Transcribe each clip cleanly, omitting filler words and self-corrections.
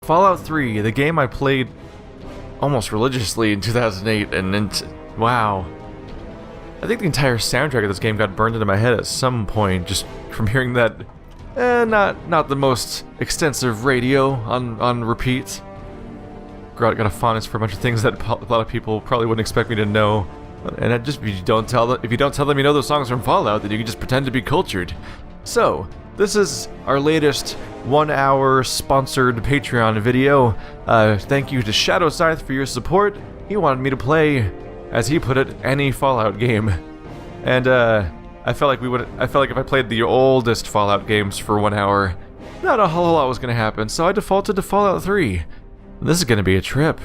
Fallout 3, the game I played almost religiously in 2008, and then, wow. I think the entire soundtrack of this game got burned into my head at some point, just from hearing that, not the most extensive radio on repeat. Got a fondness for a bunch of things that a lot of people probably wouldn't expect me to know. And if you don't tell them you know those songs from Fallout, then you can just pretend to be cultured. So, this is our latest 1 hour sponsored Patreon video. Thank you to Shadow Scythe for your support. He wanted me to play, as he put it, any Fallout game. And I felt like if I played the oldest Fallout games for 1 hour, not a whole lot was gonna happen, so I defaulted to Fallout 3. And this is gonna be a trip.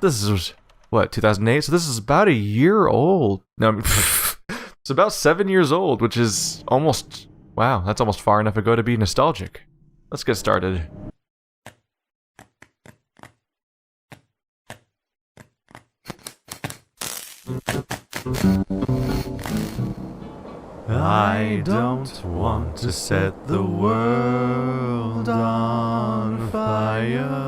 This is, what, 2008? So this is about a year old. No, it's about 7 years old, which is almost, wow, that's almost far enough ago to be nostalgic. Let's get started. I don't want to set the world on fire.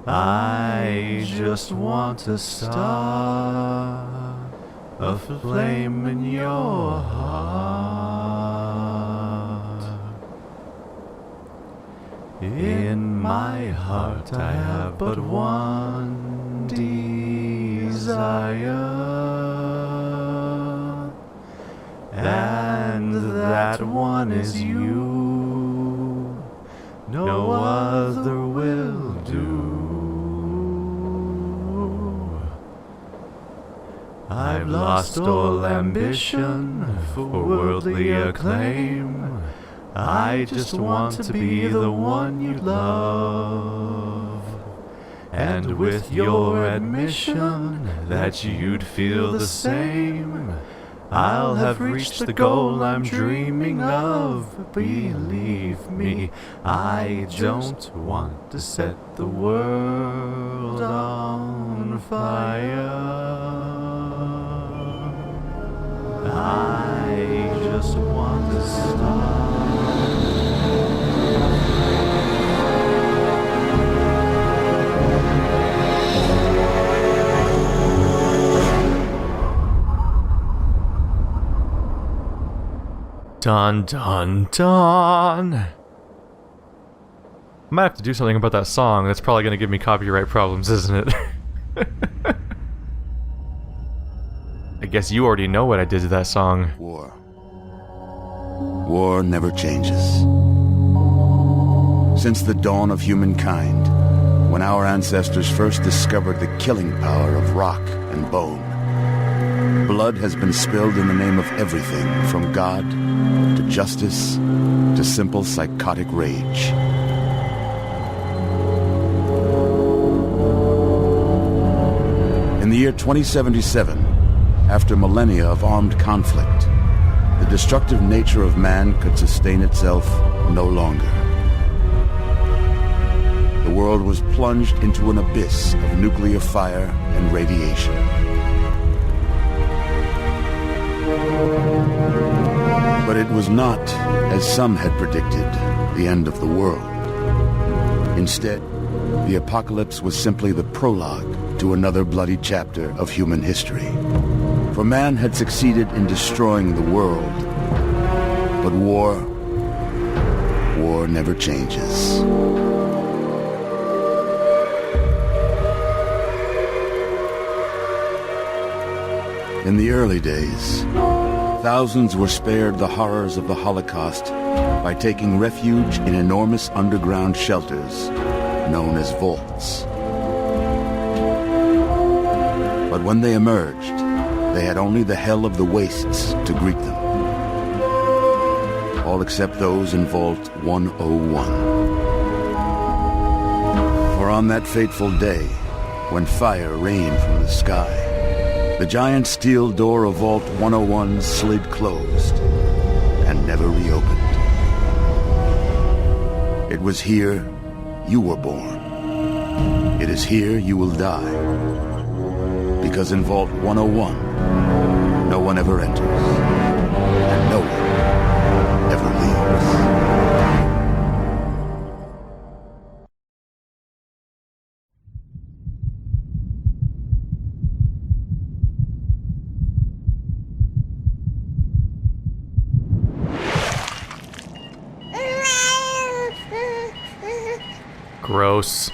I just want to start a flame in your heart. In my heart I have but one desire, and that one is you. No other will do. I've lost all ambition for worldly acclaim. I just want to be the one you love. And with your admission that you'd feel the same, I'll have reached the goal I'm dreaming of. Believe me, I don't want to set the world on fire. I just want to start. Dun dun dun. I might have to do something about that song. That's probably going to give me copyright problems, isn't it? I guess you already know what I did to that song. War. War never changes. Since the dawn of humankind, when our ancestors first discovered the killing power of rock and bone, blood has been spilled in the name of everything from God to justice to simple psychotic rage. In the year 2077, after millennia of armed conflict, the destructive nature of man could sustain itself no longer. The world was plunged into an abyss of nuclear fire and radiation. But it was not, as some had predicted, the end of the world. Instead, the apocalypse was simply the prologue to another bloody chapter of human history. For man had succeeded in destroying the world, but war never changes. In the early days, thousands were spared the horrors of the Holocaust by taking refuge in enormous underground shelters known as vaults. But when they emerged, they had only the hell of the wastes to greet them. All except those in Vault 101. For on that fateful day, when fire rained from the sky, the giant steel door of Vault 101 slid closed and never reopened. It was here you were born. It is here you will die. Because in Vault 101, no one ever enters, and no one ever leaves. Gross.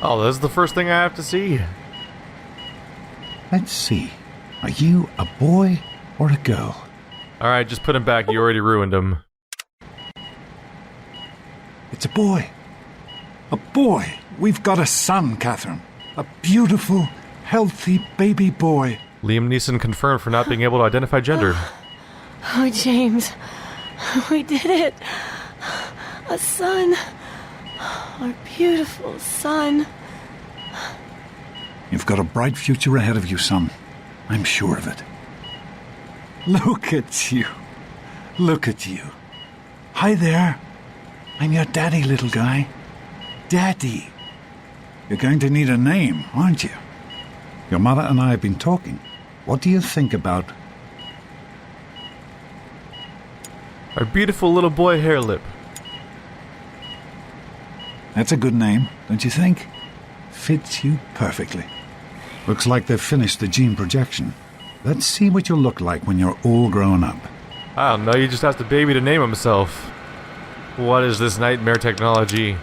Oh, this is the first thing I have to see. Let's see. Are you a boy or a girl? Alright, just put him back. You already ruined him. It's a boy. A boy. We've got a son, Catherine. A beautiful, healthy baby boy. Liam Neeson confirmed for not being able to identify gender. Oh, James. We did it. A son. Our beautiful son. You've got a bright future ahead of you, son. I'm sure of it. Look at you. Look at you. Hi there. I'm your daddy, little guy. Daddy. You're going to need a name, aren't you? Your mother and I have been talking. What do you think about... Our beautiful little boy hair lip. That's a good name, don't you think? Fits you perfectly. Looks like they've finished the gene projection. Let's see what you'll look like when you're all grown up. I don't know, you just asked the baby to name himself. What is this nightmare technology?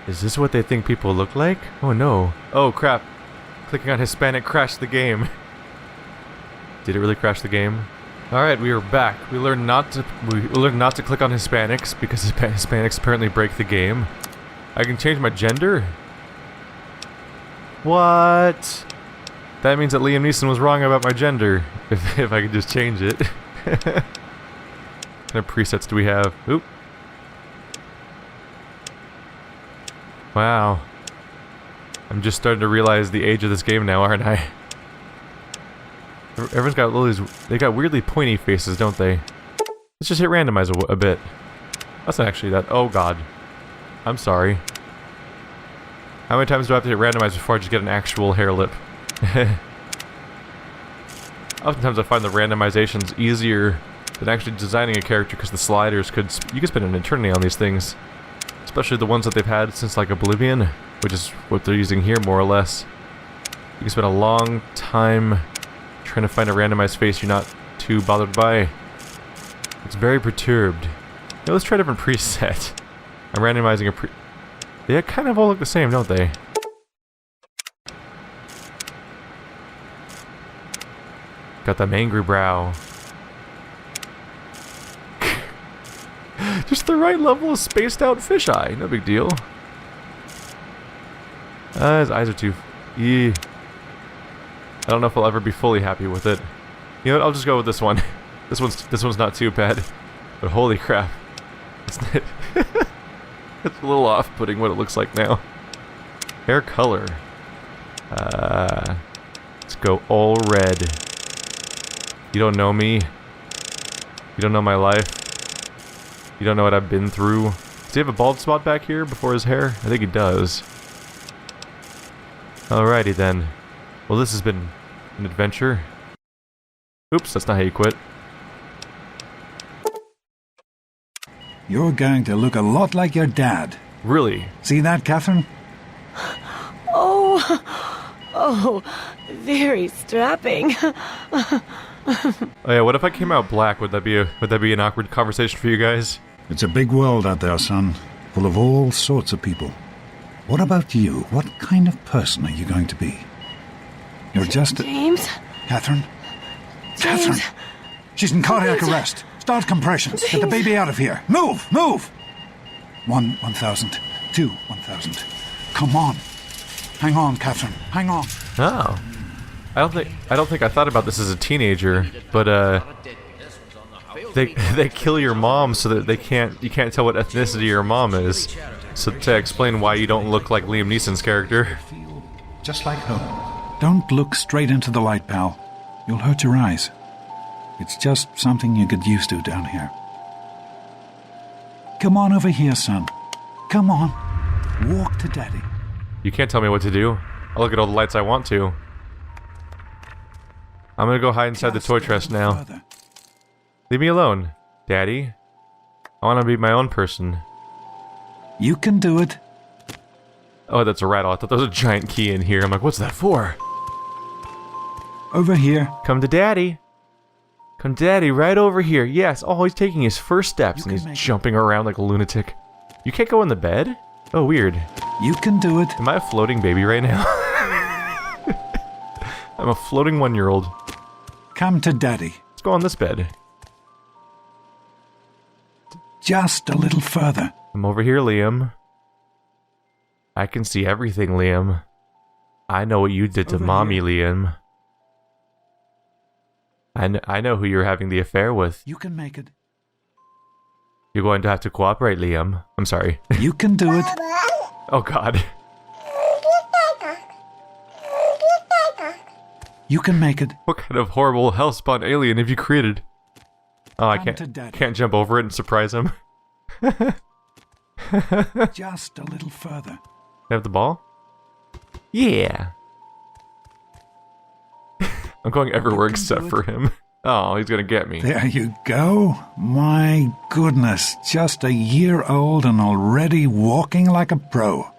Is this what they think people look like? Oh no. Oh crap. Clicking on Hispanic crashed the game. Did it really crash the game? Alright, we are back. We learned not to click on Hispanics because Hispanics apparently break the game. I can change my gender? What? That means that Liam Neeson was wrong about my gender. If I could just change it. What kind of presets do we have? Oop. Wow. I'm just starting to realize the age of this game now, aren't I? Everyone's got all these... They got weirdly pointy faces, don't they? Let's just hit randomize a bit. That's not actually that... Oh god. I'm sorry. How many times do I have to hit randomize before I just get an actual hair lip? Oftentimes I find the randomizations easier than actually designing a character because the sliders could... You could spend an eternity on these things. Especially the ones that they've had since like Oblivion, which is what they're using here more or less. You can spend a long time trying to find a randomized face you're not too bothered by. It's very perturbed. Yeah, let's try a different preset. I'm randomizing a They kind of all look the same, don't they? Got that angry brow. Just the right level of spaced out fisheye. No big deal. His eyes are too... I don't know if I'll ever be fully happy with it. You know what? I'll just go with this one. This one's not too bad. But holy crap. It's a little off-putting what it looks like now. Hair color. Let's go all red. You don't know me. You don't know my life. You don't know what I've been through. Does he have a bald spot back here before his hair? I think he does. Alrighty then. Well, this has been an adventure. Oops, that's not how you quit. You're going to look a lot like your dad. Really? See that, Catherine? Oh, very strapping. Oh yeah, what if I came out black? Would that be an awkward conversation for you guys? It's a big world out there, son. Full of all sorts of people. What about you? What kind of person are you going to be? You're just a... James? Catherine? James. Catherine! She's in cardiac arrest. Start compressions. Get the baby out of here. Move! Move! 1,000. 2, 1,000. Come on. Hang on, Catherine. Hang on. Oh. I don't think I thought about this as a teenager, but they kill your mom so that you can't tell what ethnicity your mom is. So to explain why you don't look like Liam Neeson's character. Just like home. Don't look straight into the light, pal. You'll hurt your eyes. It's just something you get used to down here. Come on over here, son. Come on. Walk to Daddy. You can't tell me what to do. I'll look at all the lights I want to. I'm gonna go hide inside the toy chest now. Leave me alone, Daddy. I wanna be my own person. You can do it. Oh, that's a rattle. I thought there was a giant key in here. I'm like, what's that for? Over here. Come to Daddy. Come to Daddy, right over here. Yes. Oh, he's taking his first steps and he's jumping around like a lunatic. You can't go in the bed? Oh, weird. You can do it. Am I a floating baby right now? I'm a floating 1-year-old. Come to Daddy. Let's go on this bed. Just a little further. I'm over here, Liam. I can see everything, Liam. I know what you did to Mommy, Liam. I know who you're having the affair with. You can make it. You're going to have to cooperate, Liam. I'm sorry. You can do it. Oh, God. You can make it. What kind of horrible hellspawn alien have you created? Oh, I can't jump over it and surprise him. Just a little further. Have the ball? Yeah. I'm going everywhere except for him. Oh, he's gonna get me. There you go. My goodness, just a year old and already walking like a pro.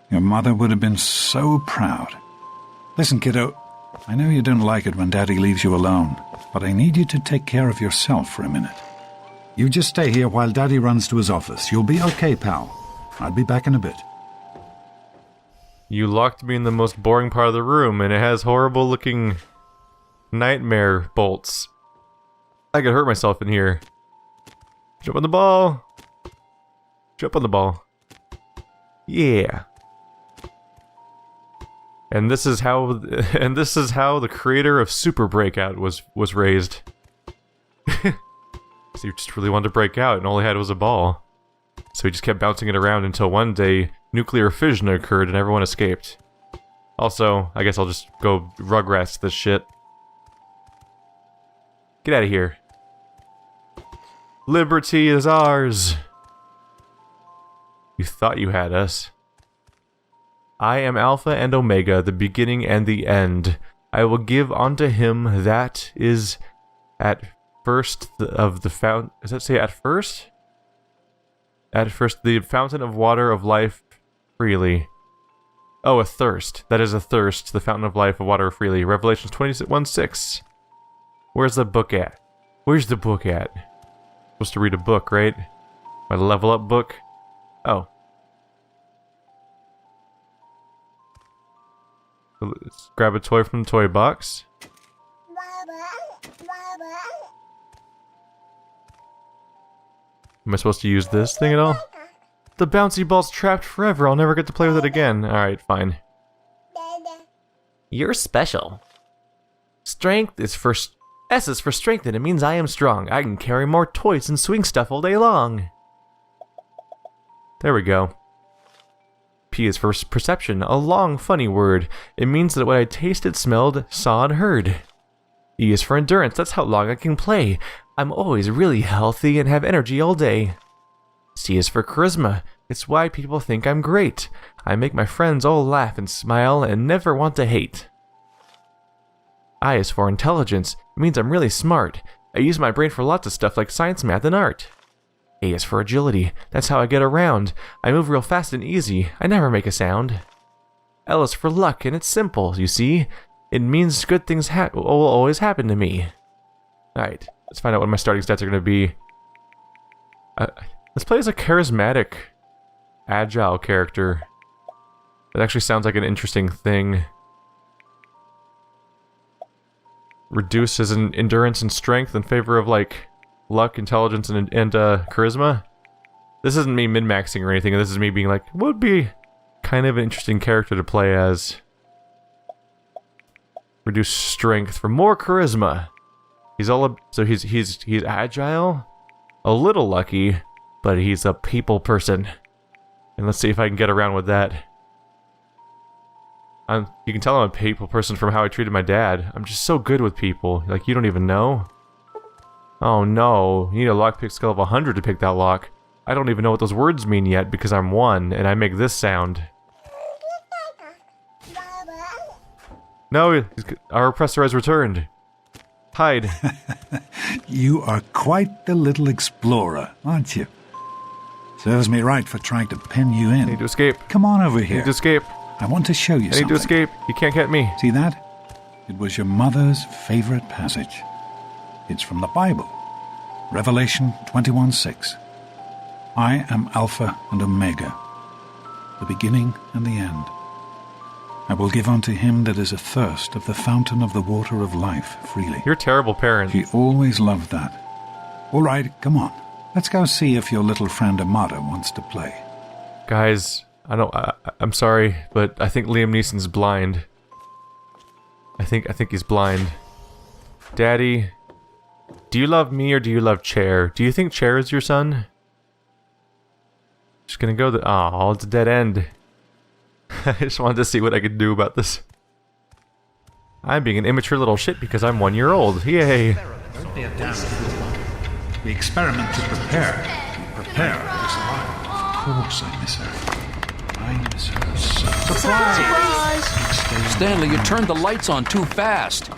Your mother would have been so proud. Listen, kiddo, I know you don't like it when Daddy leaves you alone, but I need you to take care of yourself for a minute. You just stay here while Daddy runs to his office. You'll be okay, pal. I'll be back in a bit. You locked me in the most boring part of the room, and it has horrible-looking nightmare bolts. I could hurt myself in here. Jump on the ball. Jump on the ball. Yeah. And this is how the creator of Super Breakout was raised. So he just really wanted to break out, and all he had was a ball. So he just kept bouncing it around until one day nuclear fission occurred and everyone escaped. Also, I guess I'll just go Rugrats this shit. Get out of here. Liberty is ours. You thought you had us. I am Alpha and Omega, the beginning and the end. I will give unto him that is at first of the fount. Does that say at first? At first, the fountain of water of life freely. Oh, a thirst. That is a thirst, the fountain of life of water freely. Revelations 21:6. Where's the book at? Where's the book at? Supposed to read a book, right? My level up book? Oh. Let's grab a toy from the toy box. Am I supposed to use this thing at all? The bouncy ball's trapped forever. I'll never get to play with it again. Alright, fine. You're special. Strength is for... S is for strength, and it means I am strong. I can carry more toys and swing stuff all day long. There we go. P is for perception, a long, funny word. It means that what I tasted, smelled, saw, and heard. E is for endurance. That's how long I can play. I'm always really healthy and have energy all day. C is for charisma. It's why people think I'm great. I make my friends all laugh and smile and never want to hate. I is for intelligence. It means I'm really smart. I use my brain for lots of stuff like science, math, and art. A is for agility. That's how I get around. I move real fast and easy. I never make a sound. L is for luck, and it's simple, you see. It means good things will always happen to me. Alright, let's find out what my starting stats are going to be. Let's play as a charismatic, agile character. That actually sounds like an interesting thing. Reduces in endurance and strength in favor of, like, luck, intelligence, and charisma. This isn't me min-maxing or anything, this is me being like, what would be kind of an interesting character to play as? Reduce strength for more charisma. He's he's agile, a little lucky, but he's a people person. And let's see if I can get around with that. You can tell I'm a people person from how I treated my dad. I'm just so good with people. Like, you don't even know. Oh no, you need a lockpick skill of 100 to pick that lock. I don't even know what those words mean yet because I'm 1, and I make this sound. No, our oppressor has returned. Hide. You are quite the little explorer, aren't you? Serves me right for trying to pin you in. I need to escape. Come on over I here. need to escape. I want to show you something. I need to escape. You can't get me. See that? It was your mother's favorite passage. It's from the Bible, Revelation 21:6. I am Alpha and Omega, the beginning and the end. I will give unto him that is athirst of the fountain of the water of life freely. You're a terrible parent. She always loved that. All right, come on. Let's go see if your little friend Amada wants to play. Guys, I'm sorry, but I think Liam Neeson's blind. I think he's blind. Daddy, do you love me or do you love Chair? Do you think Chair is your son? Just gonna go oh, it's a dead end. I just wanted to see what I could do about this. I'm being an immature little shit because I'm 1 year old. Yay! We experiment to prepare. We prepare to survive. Of course I miss her. I miss her so. Surprise! Stanley, you turned the lights on too fast.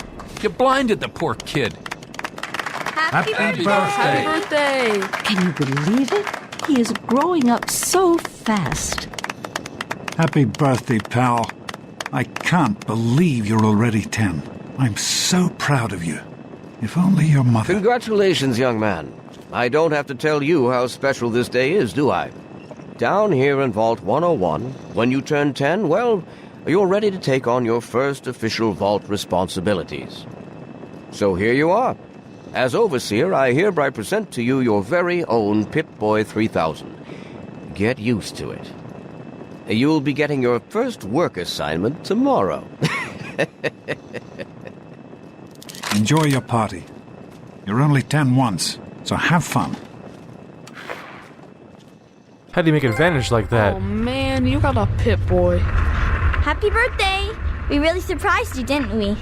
You blinded the poor kid. Happy birthday! Happy birthday! Can you believe it? He is growing up so fast. Happy birthday, pal. I can't believe you're already 10. I'm so proud of you. If only your mother... Congratulations, young man. I don't have to tell you how special this day is, do I? Down here in Vault 101, when you turn 10, well, you're ready to take on your first official Vault responsibilities. So here you are. As Overseer, I hereby present to you your very own Pip-Boy 3000. Get used to it. You'll be getting your first work assignment tomorrow. Enjoy your party. You're only 10 once, so have fun. How do you make advantage like that? Oh man, you got a Pip-Boy. Happy birthday! We really surprised you, didn't we?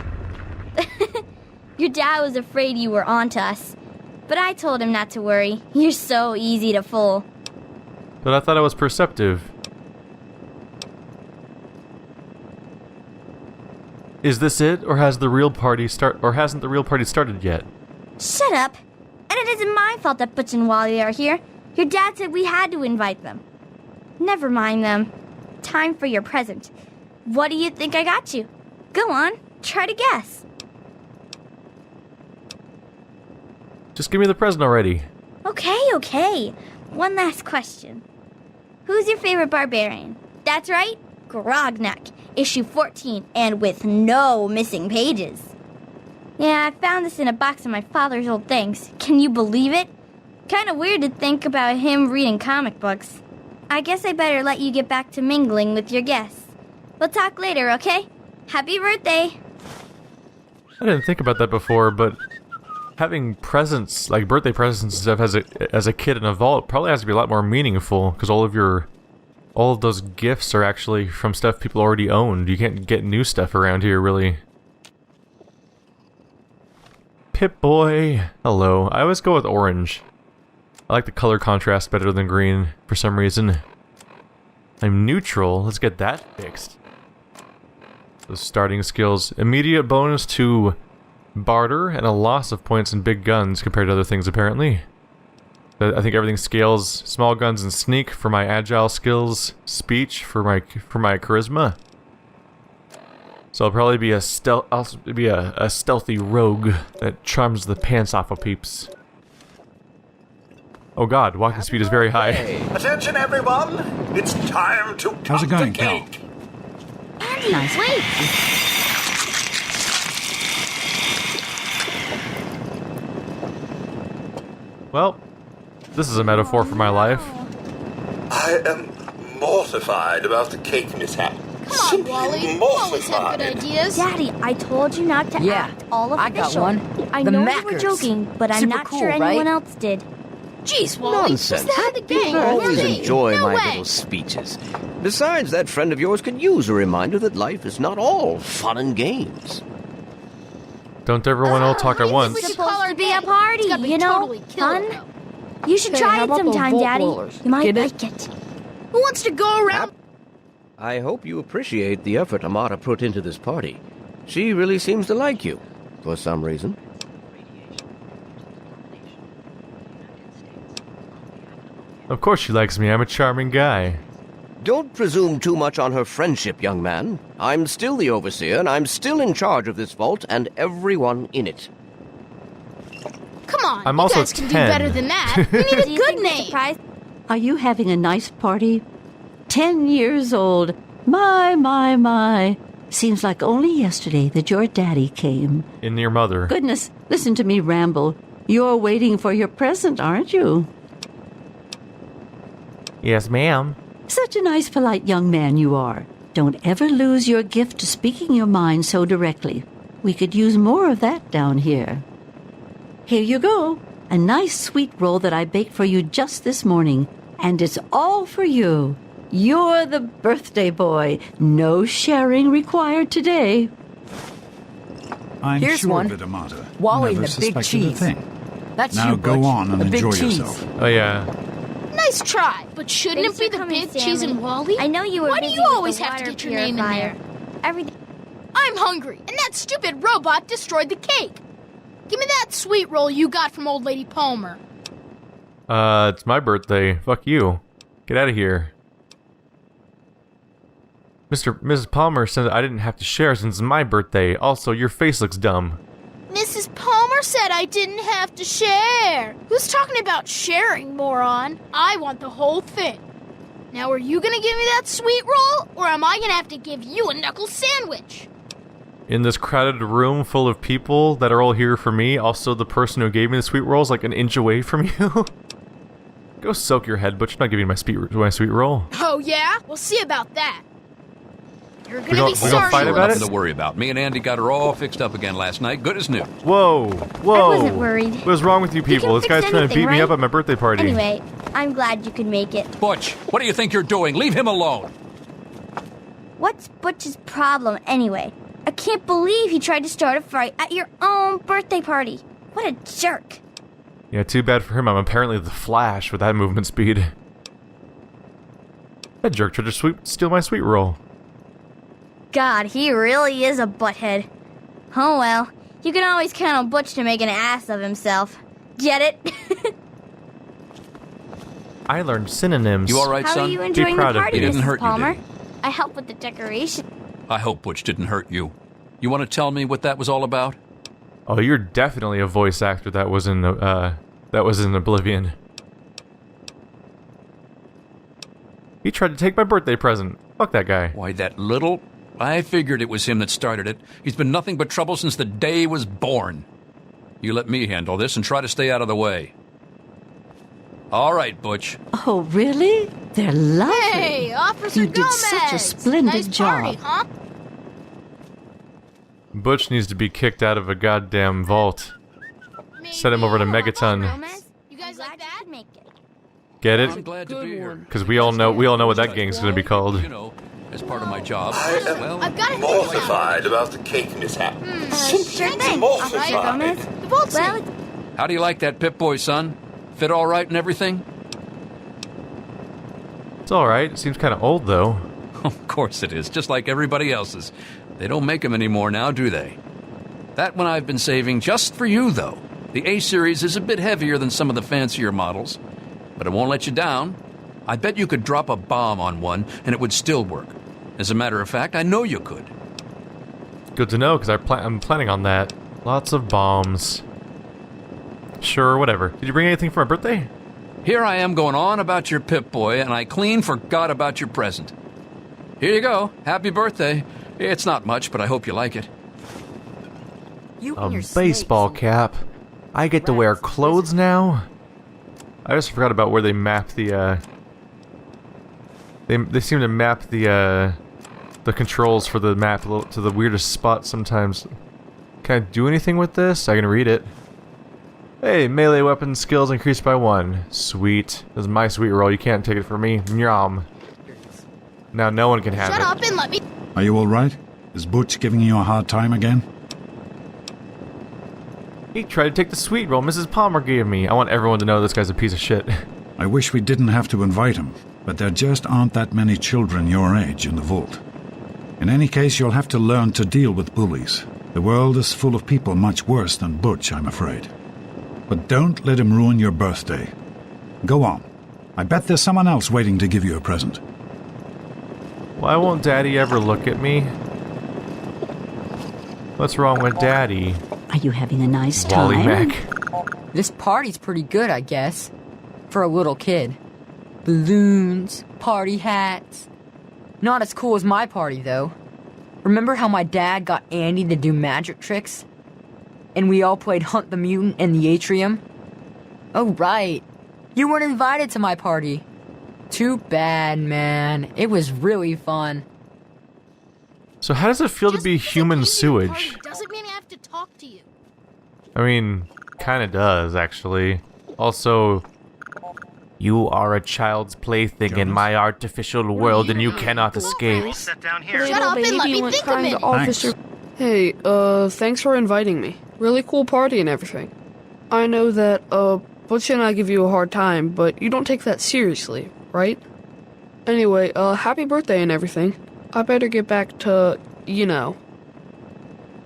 Your dad was afraid you were onto us, but I told him not to worry. You're so easy to fool. But I thought I was perceptive. Is this it, or hasn't the real party started yet? Shut up! And it isn't my fault that Butch and Wally are here. Your dad said we had to invite them. Never mind them. Time for your present. What do you think I got you? Go on, try to guess. Just give me the present already. Okay. One last question. Who's your favorite barbarian? That's right, Grognak, issue 14, and with no missing pages. Yeah, I found this in a box of my father's old things. Can you believe it? Kinda weird to think about him reading comic books. I guess I better let you get back to mingling with your guests. We'll talk later, okay? Happy birthday! I didn't think about that before, but having presents, like birthday presents and stuff as a kid in a vault probably has to be a lot more meaningful, because all of those gifts are actually from stuff people already owned. You can't get new stuff around here, really. Pip-Boy! Hello. I always go with orange. I like the color contrast better than green, for some reason. I'm neutral. Let's get that fixed. Those starting skills. Immediate bonus to barter and a loss of points in big guns compared to other things, apparently. I think everything scales. Small guns and sneak for my agile skills. Speech for my charisma. So I'll probably be a stealthy rogue that charms the pants off of peeps. Oh god, walking speed is very high. Attention everyone! It's time to How's it going, Cal? Andy, wait! Well, this is a metaphor for my life. I am mortified about the cake mishap. Come on, Wally. You always have good ideas. Daddy, I told you not to act all official. I got one. I The know Mackers. you were joking, but I'm Super not cool, sure anyone right? else did. Jeez, Wally. Nonsense. Is that the gang? You always Really? enjoy No my way. little speeches. Besides, that friend of yours could use a reminder that life is not all fun and games. Don't everyone all talk at We once. should Supposed call our to be gang. a party, It's gotta be you know? totally killer, Fun? You should Okay, try how it about the sometime, Volt Daddy. Rollers? You might Get it? like it. Who wants to go around? I hope you appreciate the effort Amada put into this party. She really seems to like you, for some reason. Of course she likes me, I'm a charming guy. Don't presume too much on her friendship, young man. I'm still the overseer, and I'm still in charge of this vault and everyone in it. Come on, I'm you also guys can 10. do better than that. We need a good name. Are you having a nice party? 10 years old. My. Seems like only yesterday that your daddy came. In your mother. Goodness, listen to me ramble. You're waiting for your present, aren't you? Yes, ma'am. Such a nice, polite young man you are. Don't ever lose your gift to speaking your mind so directly. We could use more of that down here. Here you go. A nice sweet roll that I baked for you just this morning. And it's all for you. You're the birthday boy. No sharing required today. I'm Here's sure one. of it, Amata. Wally Never and the big suspected cheese. a thing. That's Now you, go Butch. on and The big enjoy cheese. yourself. Oh, yeah. Nice try, but shouldn't Thanks it be for the coming, big cheese Stanley. and Wally? I know you were Why do busy you with always the have to water get your name in purifier. there? Everything. I'm hungry, and that stupid robot destroyed the cake. Give me that sweet roll you got from old lady Palmer. It's my birthday. Fuck you. Get out of here. Mrs. Palmer said I didn't have to share since it's my birthday. Also, your face looks dumb. Mrs. Palmer said I didn't have to share. Who's talking about sharing, moron? I want the whole thing. Now, are you gonna give me that sweet roll, or am I gonna have to give you a knuckle sandwich? In this crowded room full of people that are all here for me, also the person who gave me the sweet roll's like an inch away from you. Go soak your head, but you're not giving me my sweet roll. Oh, yeah? We'll see about that. You're gonna We gonna be sorry. fight about Nothing it? to worry about. Me and Andy got her all fixed up again last night. Good as new. Whoa. I wasn't worried. What is wrong with you people? can This guy's fix trying to beat anything, me up right? at my birthday party. Anyway, I'm glad you could make it. Butch, what do you think you're doing? Leave him alone. What's Butch's problem anyway? I can't believe he tried to start a fight at your own birthday party. What a jerk. Yeah, too bad for him. I'm apparently the Flash with that movement speed. That jerk tried to steal my sweet roll. God, he really is a butthead. Oh well, you can always count on Butch to make an ass of himself. Get it? I learned synonyms. You all right, How son? are you enjoying the proud of party, me. He didn't Mrs. hurt you, Palmer? did he? I helped with the decoration. I hope Butch didn't hurt you. You want to tell me what that was all about? Oh, you're definitely a voice actor that was in Oblivion. He tried to take my birthday present. Fuck that guy. Why, that little... I figured it was him that started it. He's been nothing but trouble since the day he was born. You let me handle this and try to stay out of the way. All right, Butch. Oh, really? They're lovely. Hey, Officer You did Gomez. such a splendid nice party, job. huh? Butch needs to be kicked out of a goddamn vault. Set him over to Megaton. You guys like that? Make it. Get I'm it? glad to be here. Because we all know what that gang's gonna be called. You know, as part of my job. I am Well, I've got it. mortified about the cake mishap. Sure thing, mortified. Officer Gomez. The vault's Well, in. how do you like that Pip-Boy, son? Fit all right and everything? It's alright. It seems kind of old, though. Of course it is, just like everybody else's. They don't make them anymore now, do they? That one I've been saving just for you, though. The A-Series is a bit heavier than some of the fancier models, but it won't let you down. I bet you could drop a bomb on one, and it would still work. As a matter of fact, I know you could. Good to know, because I'm planning on that. Lots of bombs. Sure, whatever. Did you bring anything for my birthday? Here I am going on about your Pip-Boy, and I clean forgot about your present. Here you go. Happy birthday. It's not much, but I hope you like it. A baseball cap. I get to wear clothes now? I just forgot about where they map the, They seem to map the controls for the map to the weirdest spots sometimes. Can I do anything with this? I can read it. Hey, melee weapon skills increased by 1. Sweet. This is my sweet roll. You can't take it from me. Nyam. Now no one can have Shut it. up and let me. Are you all right? Is Butch giving you a hard time again? He tried to take the sweet roll Mrs. Palmer gave me. I want everyone to know this guy's a piece of shit. I wish we didn't have to invite him, but there just aren't that many children your age in the vault. In any case, you'll have to learn to deal with bullies. The world is full of people much worse than Butch, I'm afraid. But don't let him ruin your birthday. Go on. I bet there's someone else waiting to give you a present. Why won't Daddy ever look at me? What's wrong with Daddy? Are you having a nice Wally time? Mac. This party's pretty good, I guess. For a little kid. Balloons, party hats. Not as cool as my party, though. Remember how my dad got Andy to do magic tricks? And we all played Hunt the Mutant in the atrium? Oh, right. You weren't invited to my party. Too bad, man. It was really fun. So how does it feel to Just be because I human came to your sewage? party doesn't mean I have to talk to you. I mean, kinda does, actually. Also, you are a child's plaything in my artificial world and you cannot escape. Shut up and let me think a minute. Thanks. Hey, thanks for inviting me. Really cool party and everything. I know that, Butch and I give you a hard time, but you don't take that seriously, right? Anyway, happy birthday and everything. I better get back to, you know.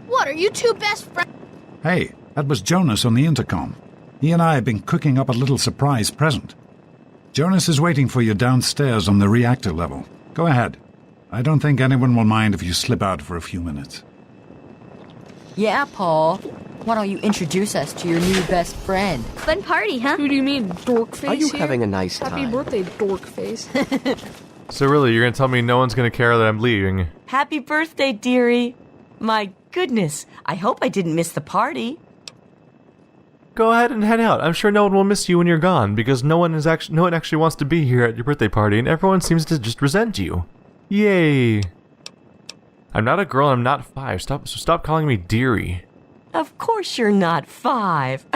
What, are you two best friends? Hey, that was Jonas on the intercom. He and I have been cooking up a little surprise present. Jonas is waiting for you downstairs on the reactor level. Go ahead. I don't think anyone will mind if you slip out for a few minutes. Yeah, Paul. Why don't you introduce us to your new best friend? Fun party, huh? Who do you mean, dork face? Are you here? having a nice Happy time? birthday, dork face. So really, you're gonna tell me no one's gonna care that I'm leaving? Happy birthday, dearie. My goodness, I hope I didn't miss the party. Go ahead and head out. I'm sure no one will miss you when you're gone, because no one actually wants to be here at your birthday party, and everyone seems to just resent you. Yay! I'm not a girl and I'm not 5. Stop calling me dearie. Of course you're not 5.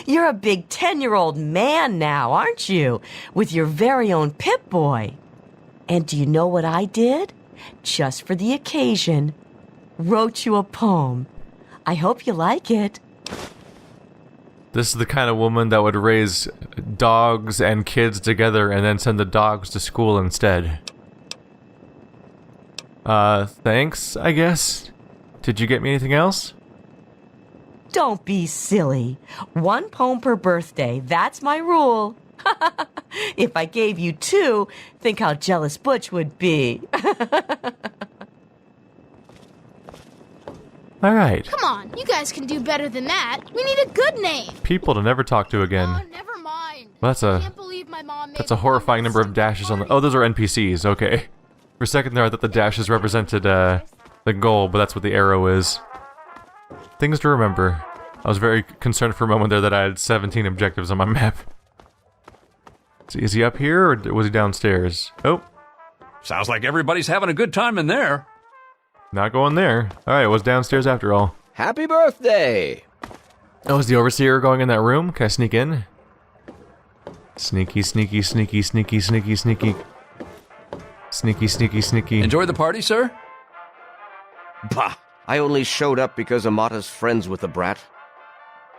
You're a big 10-year-old man now, aren't you? With your very own Pip-Boy. And do you know what I did? Just for the occasion, wrote you a poem. I hope you like it. This is the kind of woman that would raise dogs and kids together and then send the dogs to school instead. Thanks, I guess. Did you get me anything else? Don't be silly. 1 poem per birthday, that's my rule. If I gave you 2, think how jealous Butch would be. Alright. Come on, you guys can do better than that. We need a good name. People to never talk to again. Oh, never mind. Well, that's I a can't believe my mom made that's a me horrifying come to number of this dashes on the... party. Oh, those are NPCs, okay. For a second there, I thought the dashes represented, the goal, but that's what the arrow is. Things to remember. I was very concerned for a moment there that I had 17 objectives on my map. So is he up here, or was he downstairs? Oh. Sounds like everybody's having a good time in there. Not going there. Alright, it was downstairs after all. Happy birthday! Oh, is the overseer going in that room? Can I sneak in? Sneaky, sneaky, sneaky, sneaky, sneaky, sneaky. Sneaky, sneaky, sneaky. Enjoy the party, sir? Bah! I only showed up because Amata's friends with the brat.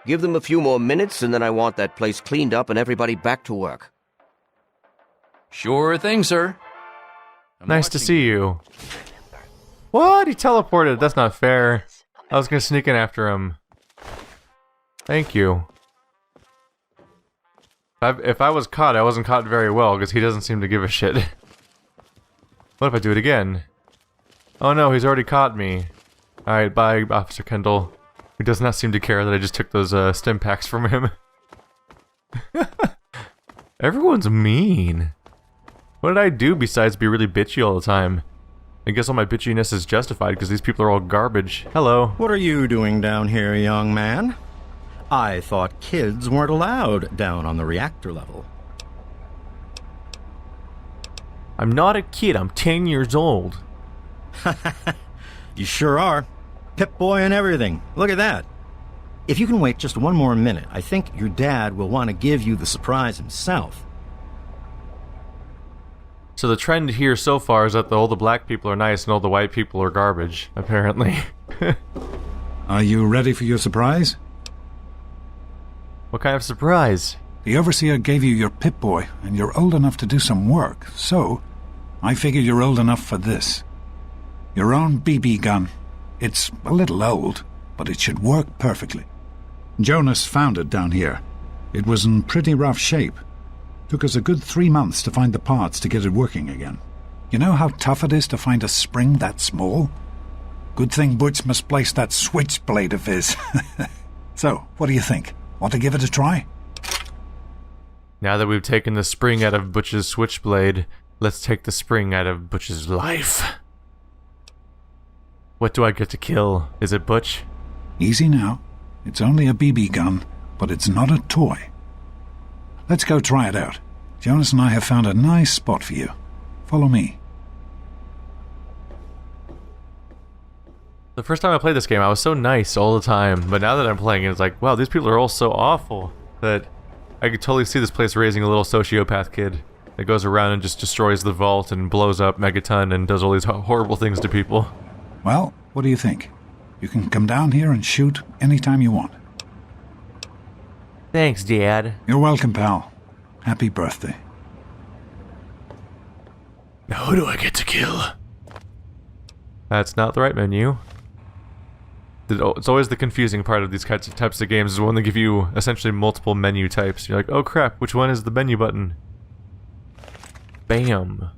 Give them a few more minutes and then I want that place cleaned up and everybody back to work. Sure thing, sir. I'm Nice to watching see you. What? He teleported. That's not fair. I was gonna sneak in after him. Thank you. If I was caught, I wasn't caught very well, because he doesn't seem to give a shit. What if I do it again? Oh no, he's already caught me. Alright, bye, Officer Kendall. Who does not seem to care that I just took those stim packs from him. Everyone's mean. What did I do besides be really bitchy all the time? I guess all my bitchiness is justified because these people are all garbage. Hello. What are you doing down here, young man? I thought kids weren't allowed down on the reactor level. I'm not a kid, I'm 10 years old. You sure are. Pip-Boy and everything. Look at that. If you can wait just one more minute, I think your dad will want to give you the surprise himself. So the trend here so far is that all the black people are nice and all the white people are garbage, apparently. Are you ready for your surprise? What kind of surprise? The Overseer gave you your Pip-Boy, and you're old enough to do some work, so I figure you're old enough for this. Your own BB gun. It's a little old, but it should work perfectly. Jonas found it down here. It was in pretty rough shape. Took us a good 3 months to find the parts to get it working again. You know how tough it is to find a spring that small? Good thing Butch misplaced that switchblade of his. So, what do you think? Want to give it a try? Now that we've taken the spring out of Butch's switchblade, let's take the spring out of Butch's life. What do I get to kill? Is it Butch? Easy now. It's only a BB gun, but it's not a toy. Let's go try it out. Jonas and I have found a nice spot for you. Follow me. The first time I played this game, I was so nice all the time, but now that I'm playing it, it's like, wow, these people are all so awful that I could totally see this place raising a little sociopath kid that goes around and just destroys the vault and blows up Megaton and does all these horrible things to people. Well, what do you think? You can come down here and shoot anytime you want. Thanks, Dad. You're welcome, pal. Happy birthday. Now who do I get to kill? That's not the right menu. It's always the confusing part of these types of games is when they give you essentially multiple menu types. You're like, oh crap, which one is the menu button? Bam.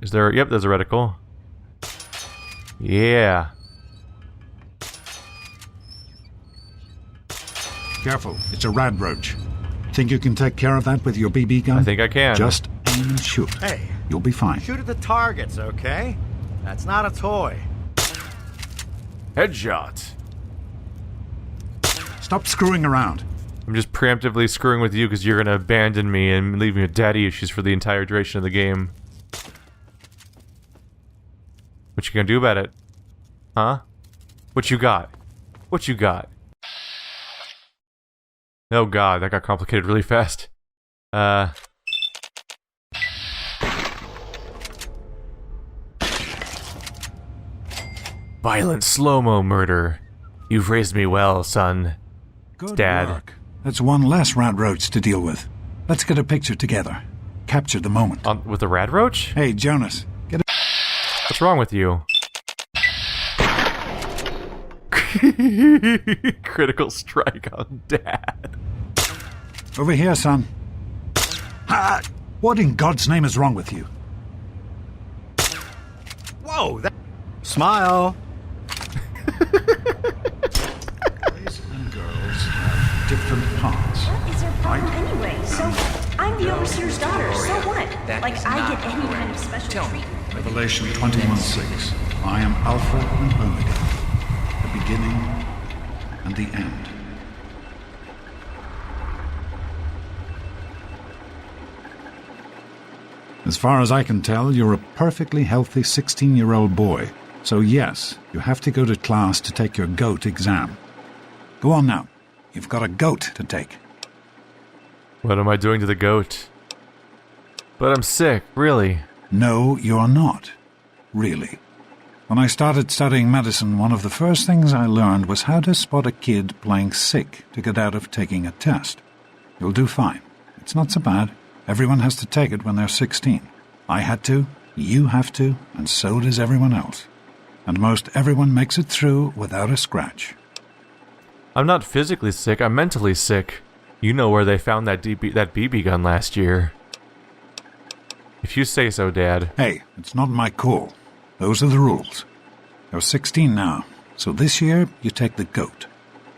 Is there... Yep, there's a reticle. Yeah. Careful, it's a rad roach. Think you can take care of that with your BB gun? I think I can. Just aim and shoot. Hey. You'll be fine. Shoot at the targets, okay? That's not a toy. Headshot. Stop screwing around. I'm just preemptively screwing with you because you're gonna abandon me and leave me with daddy issues for the entire duration of the game. What you gonna do about it? Huh? What you got? What you got? Oh god, that got complicated really fast. Violent slow-mo murder. You've raised me well, son. Good Dad. work. That's one less rad roach to deal with. Let's get a picture together. Capture the moment. With the rad roach? Hey, Jonas, get a... What's wrong with you? Critical strike on Dad. Over here, son. Ha! What in God's name is wrong with you? Whoa, that... Smile. Boys and girls have different parts. What is your problem anyway? So, I'm the overseer's daughter, so what? Like, I get any kind of special treatment. Revelation 21:6. I am Alpha and Omega, the beginning and the end. As far as I can tell, you're a perfectly healthy 16-year-old boy. So yes, you have to go to class to take your G.O.A.T exam. Go on now. You've got a G.O.A.T to take. What am I doing to the goat? But I'm sick, really. No, you're not. Really. When I started studying medicine, one of the first things I learned was how to spot a kid playing sick to get out of taking a test. You'll do fine. It's not so bad. Everyone has to take it when they're 16. I had to, you have to, and so does everyone else. And most everyone makes it through without a scratch. I'm not physically sick, I'm mentally sick. You know where they found that BB gun last year. If you say so, Dad. Hey, it's not my call. Those are the rules. You're 16 now, so this year you take the G.O.A.T.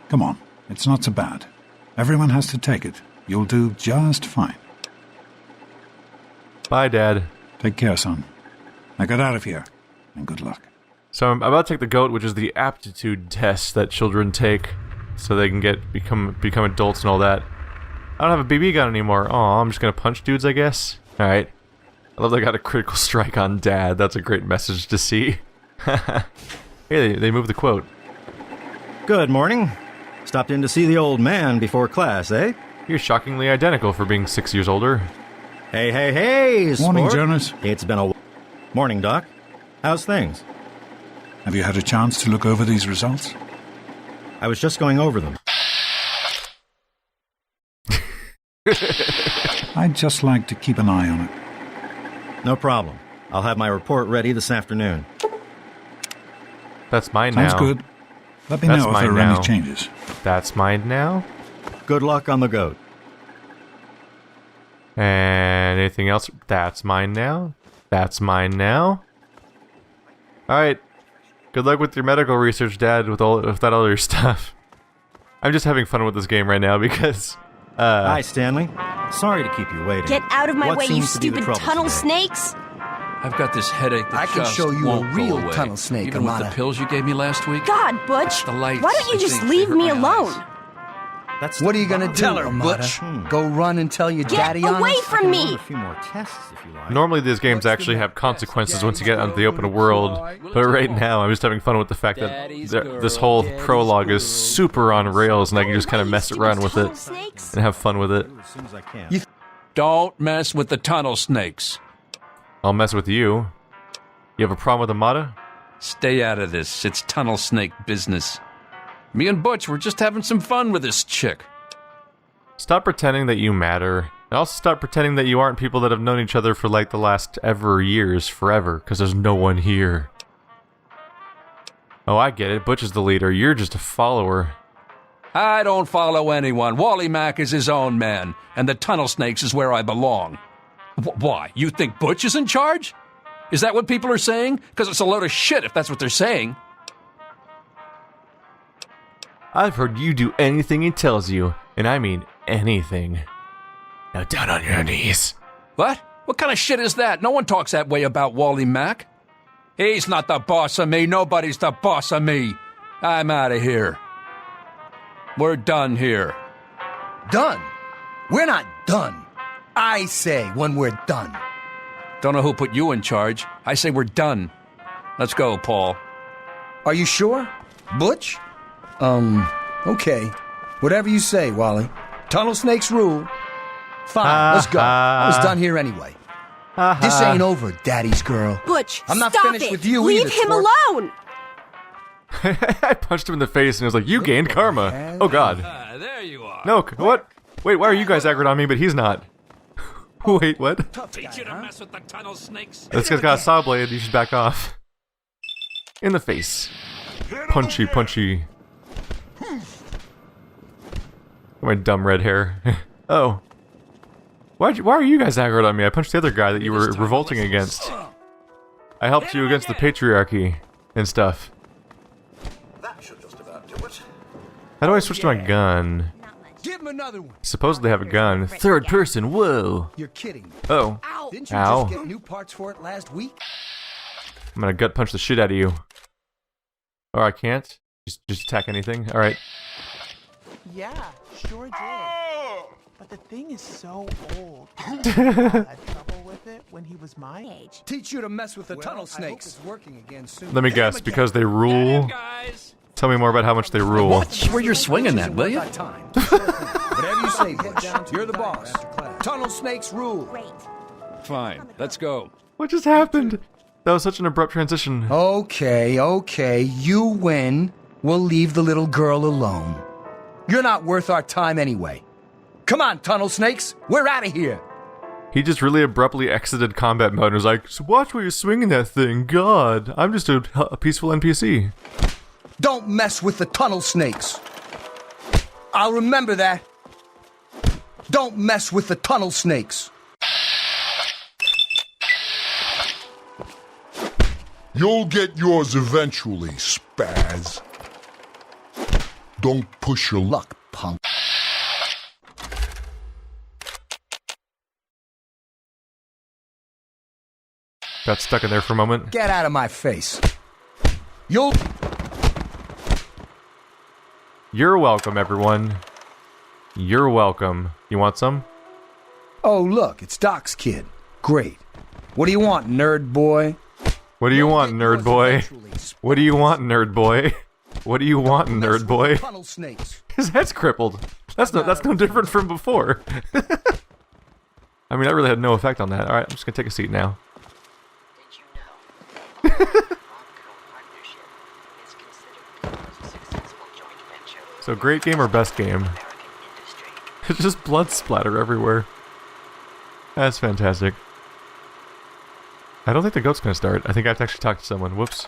Come on, it's not so bad. Everyone has to take it. You'll do just fine. Bye, Dad. Take care, son. Now get out of here, and good luck. So I'm about to take the G.O.A.T, which is the aptitude test that children take so they can become adults and all that. I don't have a BB gun anymore. Aw, I'm just gonna punch dudes, I guess. Alright. I love they got a critical strike on Dad. That's a great message to see. Hey, they moved the quote. Good morning. Stopped in to see the old man before class, eh? You're shockingly identical for being 6 years older. Hey, Morning, sport. Jonas. It's been a... Morning, Doc. How's things? Have you had a chance to look over these results? I was just going over them. I'd just like to keep an eye on it. No problem. I'll have my report ready this afternoon. That's mine now. Sounds good. Let me know if there are any changes. That's mine now? Good luck on the G.O.A.T. And anything else? That's mine now? That's mine now. Alright. Good luck with your medical research, Dad, with that other stuff. I'm just having fun with this game right now because... Hi, Stanley. Sorry to keep you waiting. Get out of my What way, you seems to be the stupid trouble tunnel today? snakes! I've got this headache that I can just show you a won't real go away. tunnel snake, Even with Amata. the pills you gave me last week. God, Butch! The lights, Why don't you I just think, leave they me hurt my alone? eyes. What are you gonna do, Tell her, Amata? Butch. Go run and tell your Get daddy on away us? from me! A few more tests if you like. Normally these games actually have consequences once you get onto the open world, but right now I'm just having fun with the fact that this whole prologue is super on rails and I can just kind of mess around with it and have fun with it. As soon as I can. Don't mess with the tunnel snakes. I'll mess with you. You have a problem with Amata? Stay out of this. It's tunnel snake business. Me and Butch were just having some fun with this chick. Stop pretending that you matter. And also stop pretending that you aren't people that have known each other for like the last years, forever, because there's no one here. Oh, I get it. Butch is the leader. You're just a follower. I don't follow anyone. Wally Mack is his own man, and the tunnel snakes is where I belong. Why? You think Butch is in charge? Is that what people are saying? Because it's a load of shit if that's what they're saying. I've heard you do anything he tells you, and I mean anything. Now down on your knees. What? What kind of shit is that? No one talks that way about Wally Mack. He's not the boss of me. Nobody's the boss of me. I'm out of here. We're done here. Done? We're not done. I say when we're done. Don't know who put you in charge. I say we're done. Let's go, Paul. Are you sure? Butch? Okay. Whatever you say, Wally. Tunnel snakes rule. Fine, let's go. I was done here anyway. This ain't over, Daddy's girl. Butch, I'm not stop finished it. with you Leave either, him twerp. alone! I punched him in the face and he was like, you gained karma. Oh god. There you are. No, what? Wait, why are you guys aggroed on me but he's not? Wait, what? Teach you to mess with the tunnel snakes. This guy's got a saw blade, you should back off. In the face. Punchy, punchy. My dumb red hair. Oh. Why are you guys aggroed on me? I punched the other guy that you were revolting against. I helped you against the patriarchy and stuff. That should just about do it. How do I switch to my gun? Give him another one. Supposedly have a gun. Third person, whoa. You're kidding. Oh. Didn't you Ow. just get new parts for it last week? I'm gonna gut punch the shit out of you. Or I can't? Just attack anything? Alright. Yeah, sure did. But the thing is so old. I had trouble with it when he was my age. Teach you to mess with the tunnel snakes. It's working again soon. Let me guess, because they rule? Tell me more about how much they rule. Watch where you're swinging that, will you? Whatever you say, Butch. You're the boss. Tunnel snakes rule. Fine, let's go. What just happened? That was such an abrupt transition. Okay. You win. We'll leave the little girl alone. You're not worth our time anyway. Come on, tunnel snakes. We're out of here. He just really abruptly exited combat mode and was like, so watch where you're swinging that thing. God, I'm just a peaceful NPC. Don't mess with the tunnel snakes. I'll remember that. Don't mess with the tunnel snakes. You'll get yours eventually, Spaz. Don't push your luck, punk. Got stuck in there for a moment. Get out of my face. You're welcome, everyone. You're welcome. You want some? Oh, look, it's Doc's kid. Great. What do you want, nerd boy? What do you want, nerd boy? What do you want, nerd boy? What do you want, nerd boy? Tunnel snakes. His head's crippled. That's no different from before. I mean, that really had no effect on that. Alright, I'm just gonna take a seat now. So, great game or best game? It's just blood splatter everywhere. That's fantastic. I don't think the goat's gonna start. I think I have to actually talk to someone. Whoops.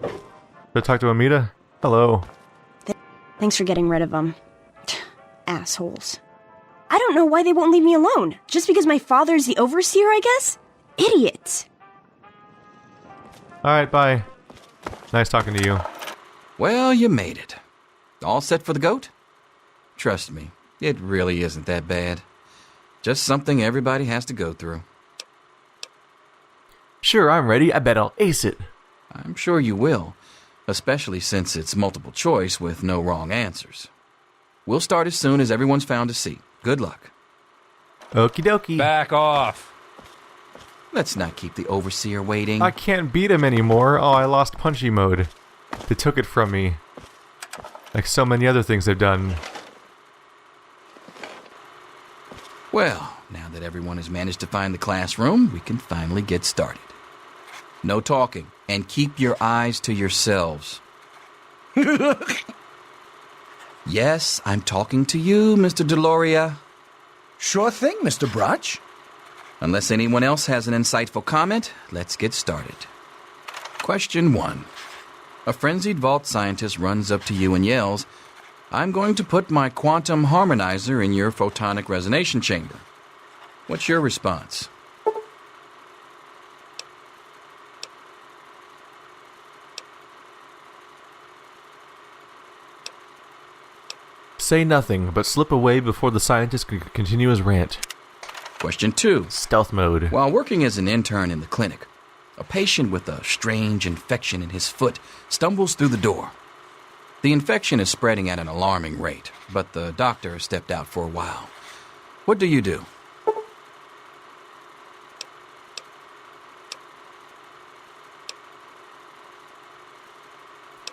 Did I talk to Amita? Hello. Thanks for getting rid of them. Assholes. I don't know why they won't leave me alone. Just because my father's the overseer, I guess? Idiots. Alright, bye. Nice talking to you. Well, you made it. All set for the GO.A.T? Trust me, it really isn't that bad. Just something everybody has to go through. Sure, I'm ready. I bet I'll ace it. I'm sure you will, especially since it's multiple choice with no wrong answers. We'll start as soon as everyone's found a seat. Good luck. Okie dokie. Back off. Let's not keep the overseer waiting. I can't beat him anymore. Oh, I lost punchy mode. They took it from me. Like so many other things they've done. Well, now that everyone has managed to find the classroom, we can finally get started. No talking, and keep your eyes to yourselves. Yes, I'm talking to you, Mr. Deloria. Sure thing, Mr. Brotch. Unless anyone else has an insightful comment, let's get started. Question 1. A frenzied vault scientist runs up to you and yells, "I'm going to put my quantum harmonizer in your photonic resonation chamber." What's your response? Say nothing, but slip away before the scientist can continue his rant. Question 2. Stealth mode. While working as an intern in the clinic, a patient with a strange infection in his foot stumbles through the door. The infection is spreading at an alarming rate, but the doctor has stepped out for a while. What do you do?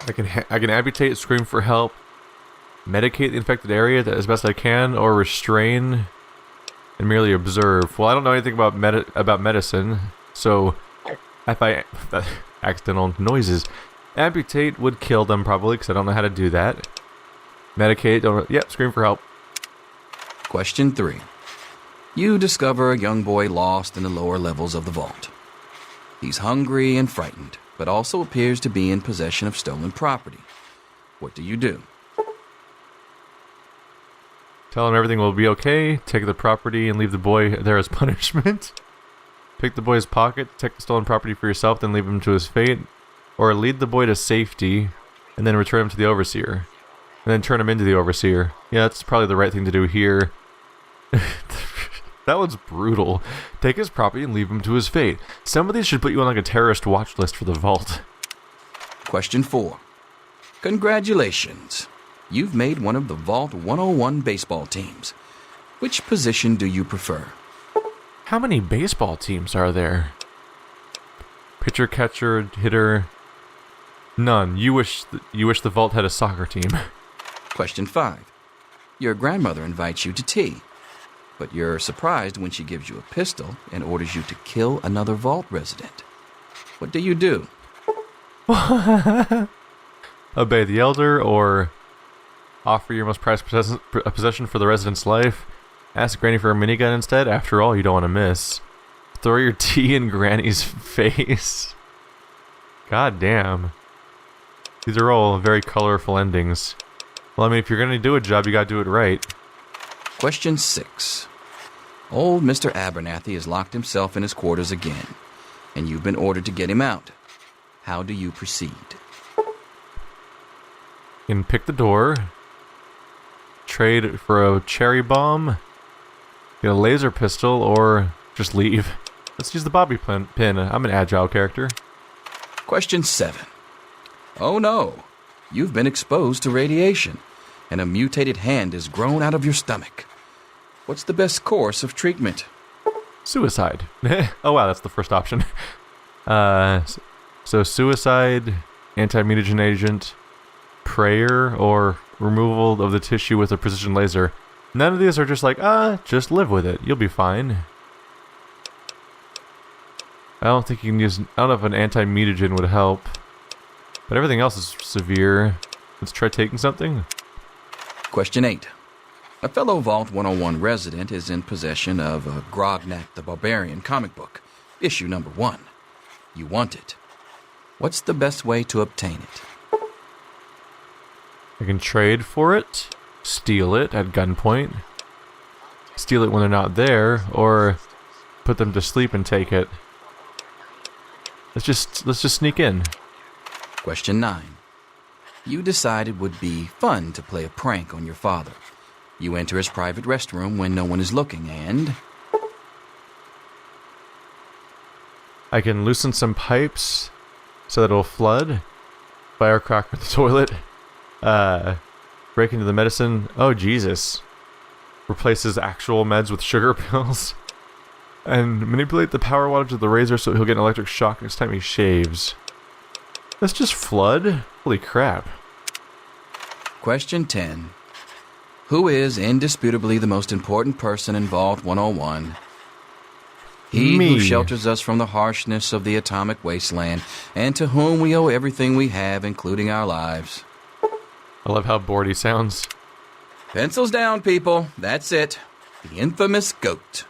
I can amputate, scream for help, medicate the infected area as best I can, or restrain and merely observe. Well, I don't know anything about medicine, so if I accidental noises, amputate would kill them probably because I don't know how to do that. Medicate, scream for help. Question 3. You discover a young boy lost in the lower levels of the vault. He's hungry and frightened, but also appears to be in possession of stolen property. What do you do? Tell him everything will be okay, take the property and leave the boy there as punishment. Pick the boy's pocket, take the stolen property for yourself, then leave him to his fate. Or lead the boy to safety, and then return him to the overseer. And then turn him into the overseer. Yeah, that's probably the right thing to do here. That one's brutal. Take his property and leave him to his fate. Some of these should put you on like a terrorist watch list for the vault. Question 4. Congratulations. You've made one of the Vault 101 baseball teams. Which position do you prefer? How many baseball teams are there? Pitcher, catcher, hitter. None. You wish the vault had a soccer team. Question 5. Your grandmother invites you to tea, but you're surprised when she gives you a pistol and orders you to kill another vault resident. What do you do? Obey the elder, or offer your most prized possession for the resident's life. Ask Granny for a minigun instead. After all, you don't want to miss. Throw your tea in Granny's face. God damn. These are all very colorful endings. Well, I mean, if you're going to do a job, you got to do it right. Question 6. Old Mr. Abernathy has locked himself in his quarters again, and you've been ordered to get him out. How do you proceed? You can pick the door. Trade for a cherry bomb. Get a laser pistol, or just leave. Let's use the bobby pin. I'm an agile character. Question 7. Oh no, you've been exposed to radiation, and a mutated hand has grown out of your stomach. What's the best course of treatment? Suicide. Oh wow, that's the first option. So suicide, anti-mutagen agent, prayer, or removal of the tissue with a precision laser. None of these are just like, just live with it. You'll be fine. I don't think you can use... I don't know if an anti-mutagen would help. But everything else is severe. Let's try taking something. Question 8. A fellow Vault 101 resident is in possession of a Grognak the Barbarian comic book, issue number 1. You want it. What's the best way to obtain it? I can trade for it, steal it at gunpoint, steal it when they're not there, or put them to sleep and take it. Let's just sneak in. Question 9. You decided it would be fun to play a prank on your father. You enter his private restroom when no one is looking, and... I can loosen some pipes so that it'll flood. Firecracker the toilet. Break into the medicine. Oh, Jesus. Replaces actual meds with sugar pills. And manipulate the power wattage of the razor so he'll get an electric shock next time he shaves. That's just flood? Holy crap. Question 10. Who is indisputably the most important person in Vault 101? He Me. who shelters us from the harshness of the atomic wasteland, and to whom we owe everything we have, including our lives. I love how bored he sounds. Pencils down, people. That's it. The infamous GO.A.T.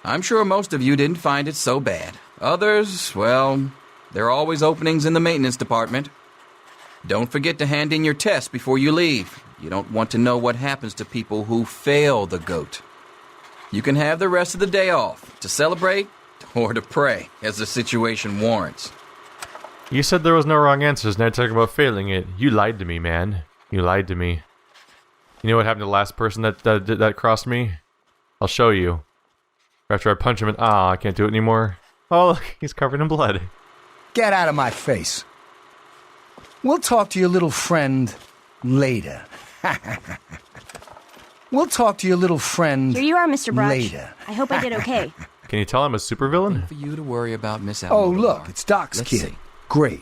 I'm sure most of you didn't find it so bad. Others, well, there are always openings in the maintenance department. Don't forget to hand in your test before you leave. You don't want to know what happens to people who fail the GO.A.T. You can have the rest of the day off to celebrate or to pray, as the situation warrants. You said there was no wrong answers, now you're talking about failing it. You lied to me, man. You lied to me. You know what happened to the last person that crossed me? I'll show you. After I punch him and I can't do it anymore. Oh, look, he's covered in blood. Get out of my face. We'll talk to your little friend later. We'll talk to your little friend Here you are, Mr. Broch. later. I hope I did okay. Can you tell I'm a supervillain? For you to worry about Miss Oh, Alma. look, it's Doc's Let's kid. see. Great.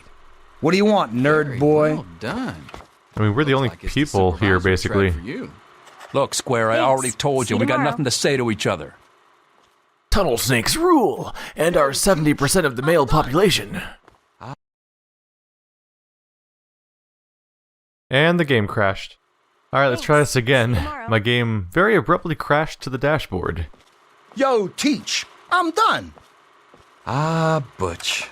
What do you want, nerd Very boy? Well done. I mean, we're the only Like it's people the here, supervisor's basically. trap for you. Look, Square, I Thanks. already told See you, you we got tomorrow. nothing to say to each other. Tunnel snakes rule, and are 70% of the male population. And the game crashed. Alright, let's try this again. My game very abruptly crashed to the dashboard. Yo, Teach, I'm done. Ah, Butch.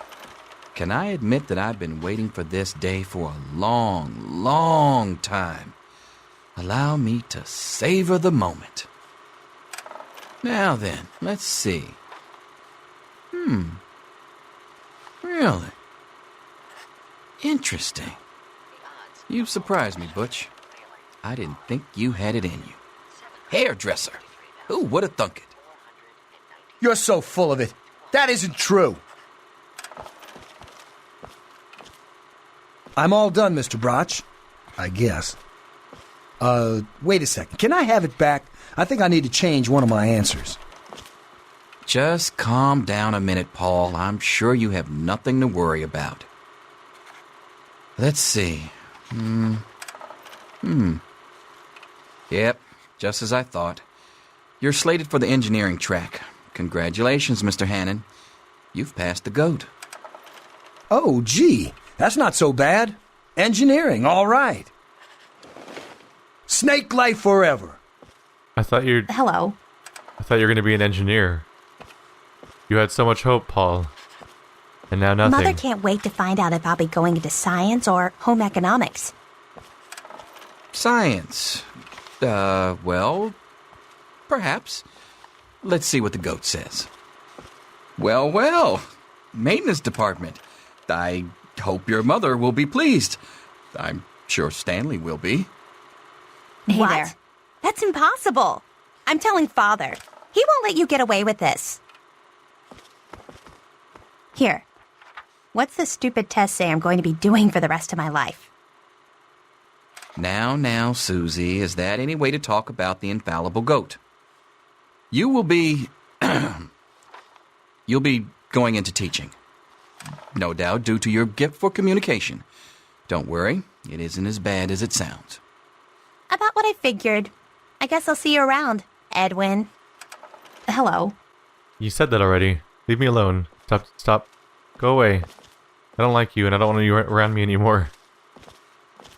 Can I admit that I've been waiting for this day for a long, long time? Allow me to savor the moment. Now then, let's see. Really? Interesting. You've surprised me, Butch. I didn't think you had it in you. Hairdresser. Who would have thunk it? You're so full of it. That isn't true. I'm all done, Mr. Broch. I guess. Wait a second. Can I have it back? I think I need to change one of my answers. Just calm down a minute, Paul. I'm sure you have nothing to worry about. Let's see. Yep, just as I thought. You're slated for the engineering track. Congratulations, Mr. Hannon. You've passed the GO.A.T. Oh, gee. That's not so bad. Engineering, all right. Snake life forever. I thought you Hello. were going to be an engineer. You had so much hope, Paul. And now nothing. Mother can't wait to find out if I'll be going into science or home economics. Science. Well, perhaps. Let's see what the GO.A.T. says. Well. Maintenance department. I hope your mother will be pleased. I'm sure Stanley will be. What? There. That's impossible. I'm telling Father. He won't let you get away with this. Here. What's the stupid test say I'm going to be doing for the rest of my life? Now, Susie, is that any way to talk about the infallible GO.A.T.? You will be... You'll be going into teaching. No doubt due to your gift for communication. Don't worry, it isn't as bad as it sounds. About what I figured. I guess I'll see you around, Edwin. Hello. You said that already. Leave me alone. Stop. Go away. I don't like you, and I don't want you around me anymore.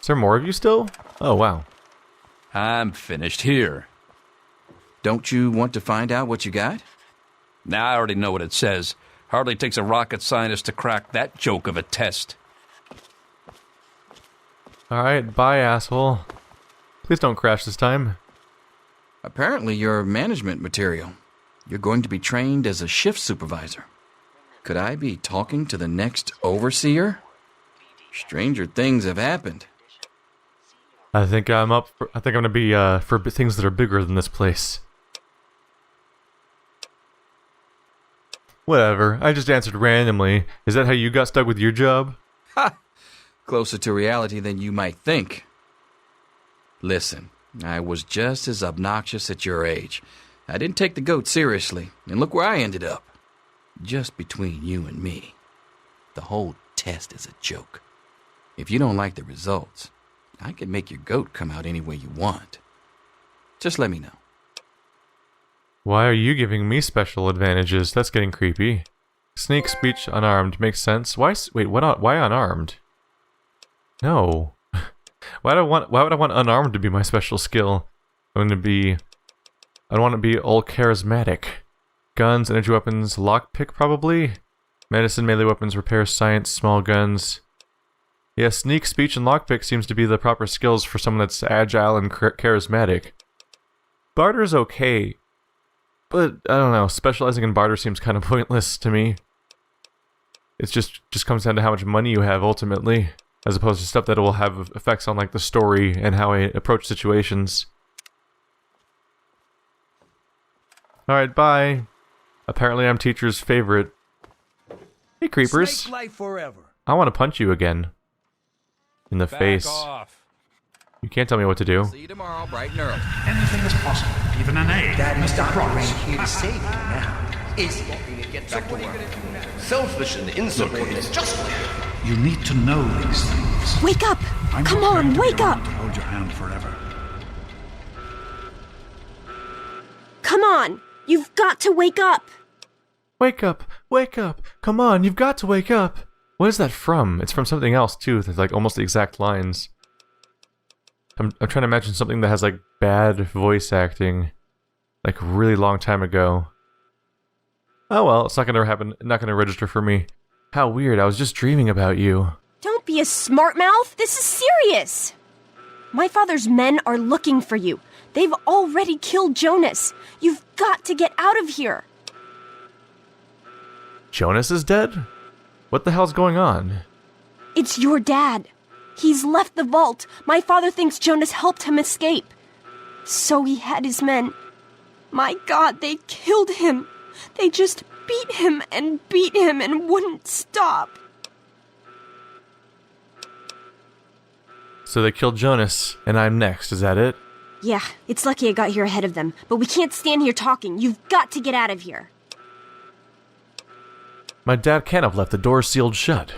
Is there more of you still? Oh, wow. I'm finished here. Don't you want to find out what you got? Now I already know what it says. Hardly takes a rocket scientist to crack that joke of a test. Alright, bye, asshole. Please don't crash this time. Apparently you're management material. You're going to be trained as a shift supervisor. Could I be talking to the next overseer? Stranger things have happened. I think I'm gonna be for things that are bigger than this place. Whatever. I just answered randomly. Is that how you got stuck with your job? Ha! Closer to reality than you might think. Listen, I was just as obnoxious at your age. I didn't take the goat seriously, and look where I ended up. Just between you and me. The whole test is a joke. If you don't like the results, I can make your goat come out any way you want. Just let me know. Why are you giving me special advantages? That's getting creepy. Sneak speech unarmed makes sense. Why unarmed? No. Why would I want unarmed to be my special skill? I want to be all charismatic. Guns, energy weapons, lockpick probably? Medicine, melee weapons, repair, science, small guns. Yeah, sneak, speech, and lockpick seems to be the proper skills for someone that's agile and charismatic. Barter's okay, but I don't know, specializing in barter seems kind of pointless to me. It just comes down to how much money you have ultimately, as opposed to stuff that will have effects on like the story and how I approach situations. Alright, bye. Apparently I'm teacher's favorite. Hey creepers. Snake life forever. I want to punch you again. In the face. Off. You can't tell me what to do. See you tomorrow, bright and early. Anything is possible, even an A. Daddy's doctor ain't here to save you now. Is he? Back to work. Selfish and insubordinate, just like You need to know these things. Wake up! I'm Come not on, going to be wake up! around to hold your hand forever. Come on! You've got to wake up! Wake up! Wake up! Come on, you've got to wake up! What is that from? It's from something else too. There's like almost the exact lines. I'm trying to imagine something that has like bad voice acting, like a really long time ago. Oh well, it's not gonna happen. Not gonna register for me. How weird! I was just dreaming about you. Don't be a smart mouth. This is serious. My father's men are looking for you. They've already killed Jonas. You've got to get out of here. Jonas is dead? What the hell's going on? It's your dad. He's left the vault. My father thinks Jonas helped him escape. So he had his men. My God, they killed him. They just beat him and wouldn't stop. So they killed Jonas, and I'm next, is that it? Yeah, it's lucky I got here ahead of them, but we can't stand here talking. You've got to get out of here. My dad can't have left the door sealed shut.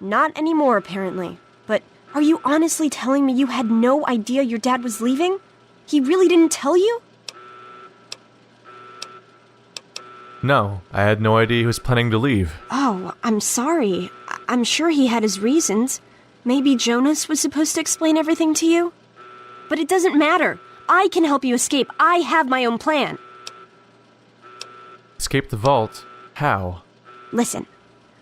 Not anymore, apparently. But are you honestly telling me you had no idea your dad was leaving? He really didn't tell you? No, I had no idea he was planning to leave. Oh, I'm sorry. I'm sure he had his reasons. Maybe Jonas was supposed to explain everything to you? But it doesn't matter. I can help you escape. I have my own plan. Escape the vault? How? Listen.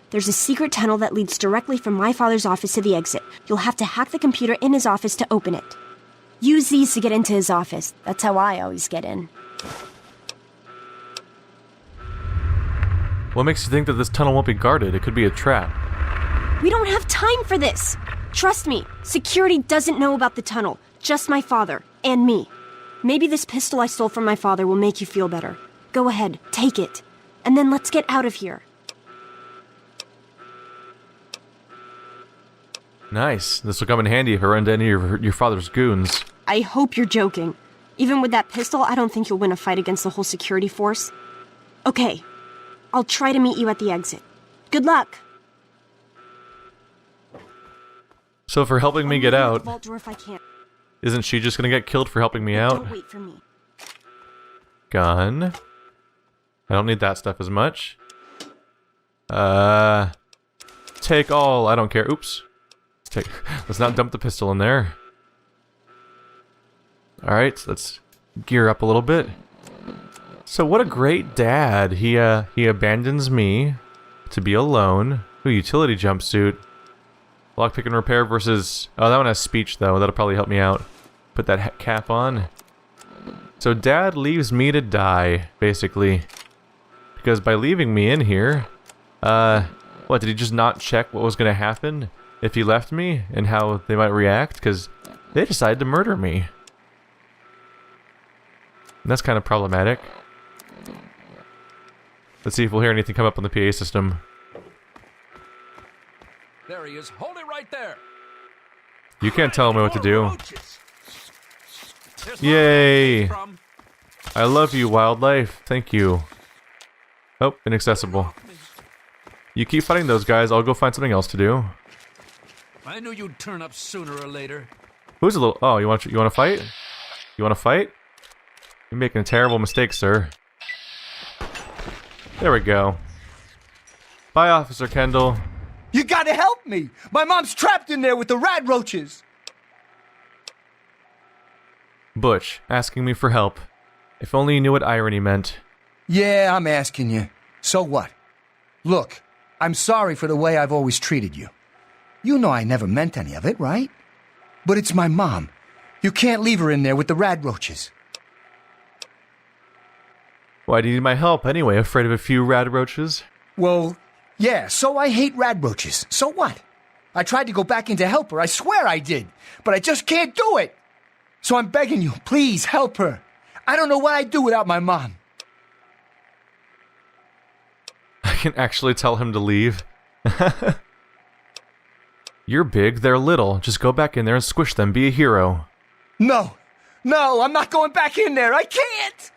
There's a secret tunnel that leads directly from my father's office to the exit. You'll have to hack the computer in his office to open it. Use these to get into his office. That's how I always get in. What makes you think that this tunnel won't be guarded? It could be a trap. We don't have time for this. Trust me, security doesn't know about the tunnel. Just my father, and me. Maybe this pistol I stole from my father will make you feel better. Go ahead, take it. And then let's get out of here. Nice. This will come in handy if I run into any of your father's goons. I hope you're joking. Even with that pistol, I don't think you'll win a fight against the whole security force. Okay, I'll try to meet you at the exit. Good luck. So for helping me get out, Vault door if I can. Isn't she just gonna get killed for helping me out? Don't wait for me. Gun. I don't need that stuff as much. Take all. I don't care. Oops. Let's not dump the pistol in there. Alright, let's gear up a little bit. So what a great dad. He abandons me to be alone. Ooh, utility jumpsuit. Lockpick and repair versus... Oh, that one has speech, though. That'll probably help me out. Put that cap on. So Dad leaves me to die, basically. Because by leaving me in here, what, did he just not check what was going to happen if he left me and how they might react? Because they decided to murder me. And that's kind of problematic. Let's see if we'll hear anything come up on the PA system. There he is. Hold it right there. You can't tell me what to do. Yay! I love you, wildlife. Thank you. Oh, inaccessible. You keep fighting those guys, I'll go find something else to do. I knew you'd turn up sooner or later. Who's a little... Oh, you want to fight? You want to fight? You're making a terrible mistake, sir. There we go. Bye, Officer Kendall. You gotta help me! My mom's trapped in there with the rad roaches! Butch, asking me for help. If only you knew what irony meant. Yeah, I'm asking you. So what? Look, I'm sorry for the way I've always treated you. You know I never meant any of it, right? But it's my mom. You can't leave her in there with the rad roaches. Why do you need my help anyway? Afraid of a few rad roaches? Well, yeah, so I hate rad roaches. So what? I tried to go back in to help her, I swear I did. But I just can't do it. So I'm begging you, please help her. I don't know what I'd do without my mom. I can actually tell him to leave. You're big, they're little. Just go back in there and squish them. Be a hero. No, I'm not going back in there. I can't.